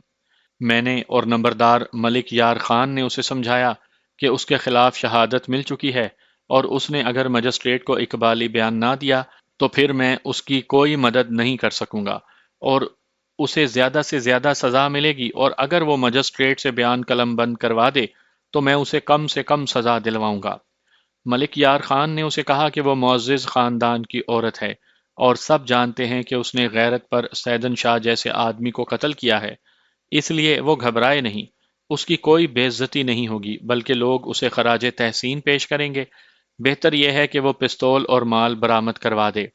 میں نے اور نمبردار ملک یار خان نے اسے سمجھایا کہ اس کے خلاف شہادت مل چکی ہے، اور اس نے اگر مجسٹریٹ کو اقبالی بیان نہ دیا تو پھر میں اس کی کوئی مدد نہیں کر سکوں گا، اور اسے زیادہ سے زیادہ سزا ملے گی، اور اگر وہ مجسٹریٹ سے بیان قلم بند کروا دے تو میں اسے کم سے کم سزا دلواؤں گا۔ ملک یار خان نے اسے کہا کہ وہ معزز خاندان کی عورت ہے، اور سب جانتے ہیں کہ اس نے غیرت پر سیدن شاہ جیسے آدمی کو قتل کیا ہے، اس لیے وہ گھبرائے نہیں۔ اس کی کوئی بے عزتی نہیں ہوگی، بلکہ لوگ اسے خراج تحسین پیش کریں گے۔ بہتر یہ ہے کہ وہ پستول اور مال برآمد کروا دے۔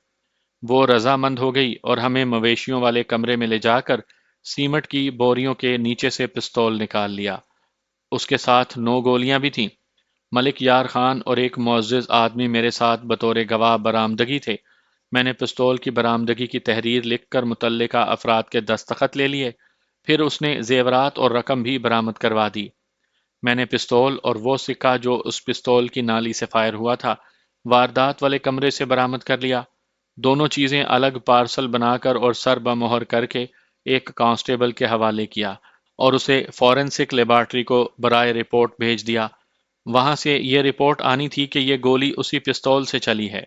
وہ رضامند ہو گئی اور ہمیں مویشیوں والے کمرے میں لے جا کر سیمٹ کی بوریوں کے نیچے سے پستول نکال لیا۔ اس کے ساتھ 9 گولیاں بھی تھیں۔ ملک یار خان اور ایک معزز آدمی میرے ساتھ بطور گواہ برآمدگی تھے۔ میں نے پستول کی برآمدگی کی تحریر لکھ کر متعلقہ افراد کے دستخط لے لیے، پھر اس نے زیورات اور رقم بھی برآمد کروا دی۔ میں نے پستول اور وہ سکہ جو اس پستول کی نالی سے فائر ہوا تھا واردات والے کمرے سے برآمد کر لیا۔ دونوں چیزیں الگ پارسل بنا کر اور سر بمہر کر کے ایک کانسٹیبل کے حوالے کیا، اور اسے فورنسک لیبارٹری کو برائے رپورٹ بھیج دیا۔ وہاں سے یہ رپورٹ آنی تھی کہ یہ گولی اسی پستول سے چلی ہے۔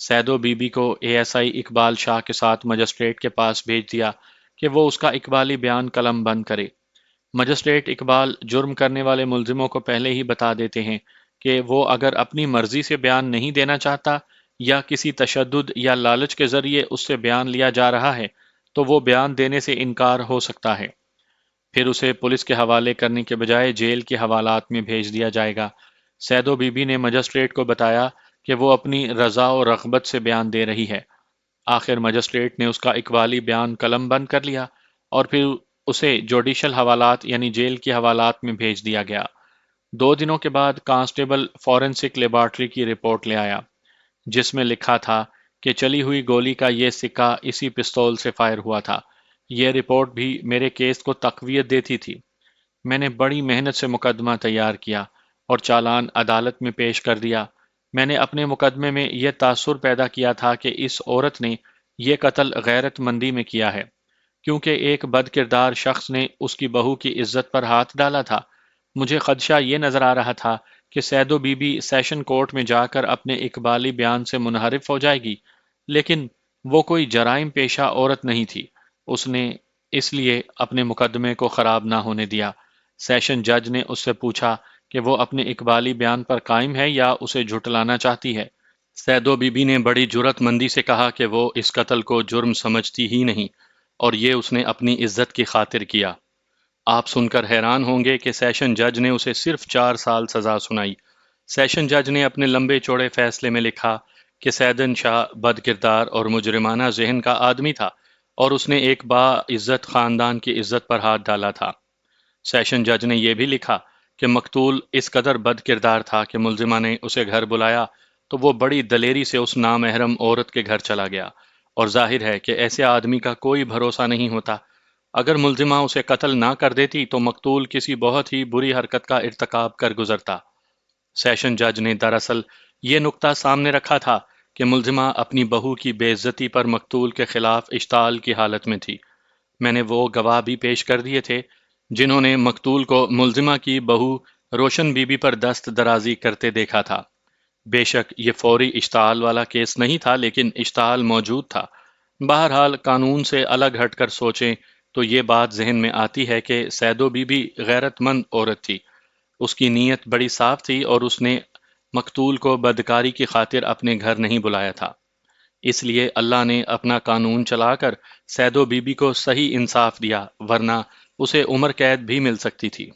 سید و بی بی کو اے ایس آئی اقبال شاہ کے ساتھ مجسٹریٹ کے پاس بھیج دیا کہ وہ اس کا اقبالی بیان قلم بند کرے۔ مجسٹریٹ اقبال جرم کرنے والے ملزموں کو پہلے ہی بتا دیتے ہیں کہ وہ اگر اپنی مرضی سے بیان نہیں دینا چاہتا یا کسی تشدد یا لالچ کے ذریعے اس سے بیان لیا جا رہا ہے تو وہ بیان دینے سے انکار ہو سکتا ہے، پھر اسے پولیس کے حوالے کرنے کے بجائے جیل کے حوالات میں بھیج دیا جائے گا۔ سید و بی بی نے مجسٹریٹ کو بتایا کہ وہ اپنی رضا و رغبت سے بیان دے رہی ہے۔ آخر مجسٹریٹ نے اس کا اقبالی بیان قلم بند کر لیا، اور پھر اسے جوڈیشل حوالات یعنی جیل کے حوالات میں بھیج دیا گیا۔ 2 دنوں کے بعد کانسٹیبل فورنسک لیبارٹری کی رپورٹ لے آیا، جس میں لکھا تھا کہ چلی ہوئی گولی کا یہ سکہ اسی پستول سے فائر ہوا تھا۔ یہ رپورٹ بھی میرے کیس کو تقویت دیتی تھی۔ میں نے بڑی محنت سے مقدمہ تیار کیا اور چالان عدالت میں پیش کر دیا۔ میں نے اپنے مقدمے میں یہ تاثر پیدا کیا تھا کہ اس عورت نے یہ قتل غیرت مندی میں کیا ہے، کیونکہ ایک بد کردار شخص نے اس کی بہو کی عزت پر ہاتھ ڈالا تھا۔ مجھے خدشہ یہ نظر آ رہا تھا کہ سید و بی بی سیشن کورٹ میں جا کر اپنے اقبالی بیان سے منحرف ہو جائے گی، لیکن وہ کوئی جرائم پیشہ عورت نہیں تھی۔ اس نے اس لیے اپنے مقدمے کو خراب نہ ہونے دیا۔ سیشن جج نے اس سے پوچھا کہ وہ اپنے اقبالی بیان پر قائم ہے یا اسے جھٹلانا چاہتی ہے۔ سید و بی بی نے بڑی جرأت مندی سے کہا کہ وہ اس قتل کو جرم سمجھتی ہی نہیں، اور یہ اس نے اپنی عزت کی خاطر کیا۔ آپ سن کر حیران ہوں گے کہ سیشن جج نے اسے صرف 4 سال سزا سنائی۔ سیشن جج نے اپنے لمبے چوڑے فیصلے میں لکھا کہ سیدن شاہ بد کردار اور مجرمانہ ذہن کا آدمی تھا، اور اس نے ایک با عزت خاندان کی عزت پر ہاتھ ڈالا تھا۔ سیشن جج نے یہ بھی لکھا کہ مقتول اس قدر بد کردار تھا کہ ملزمہ نے اسے گھر بلایا تو وہ بڑی دلیری سے اس نامحرم عورت کے گھر چلا گیا، اور ظاہر ہے کہ ایسے آدمی کا کوئی بھروسہ نہیں ہوتا۔ اگر ملزمہ اسے قتل نہ کر دیتی تو مقتول کسی بہت ہی بری حرکت کا ارتکاب کر گزرتا۔ سیشن جج نے دراصل یہ نکتہ سامنے رکھا تھا کہ ملزمہ اپنی بہو کی بے عزتی پر مقتول کے خلاف اشتعال کی حالت میں تھی۔ میں نے وہ گواہ بھی پیش کر دیے تھے جنہوں نے مقتول کو ملزمہ کی بہو روشن بی بی پر دست درازی کرتے دیکھا تھا۔ بے شک یہ فوری اشتعال والا کیس نہیں تھا، لیکن اشتعال موجود تھا۔ بہرحال قانون سے الگ ہٹ کر سوچیں تو یہ بات ذہن میں آتی ہے کہ سید و بی بی غیرت مند عورت تھی۔ اس کی نیت بڑی صاف تھی اور اس نے مقتول کو بدکاری کی خاطر اپنے گھر نہیں بلایا تھا۔ اس لیے اللہ نے اپنا قانون چلا کر سید و بی بی کو صحیح انصاف دیا، ورنہ اسے عمر قید بھی مل سکتی تھی۔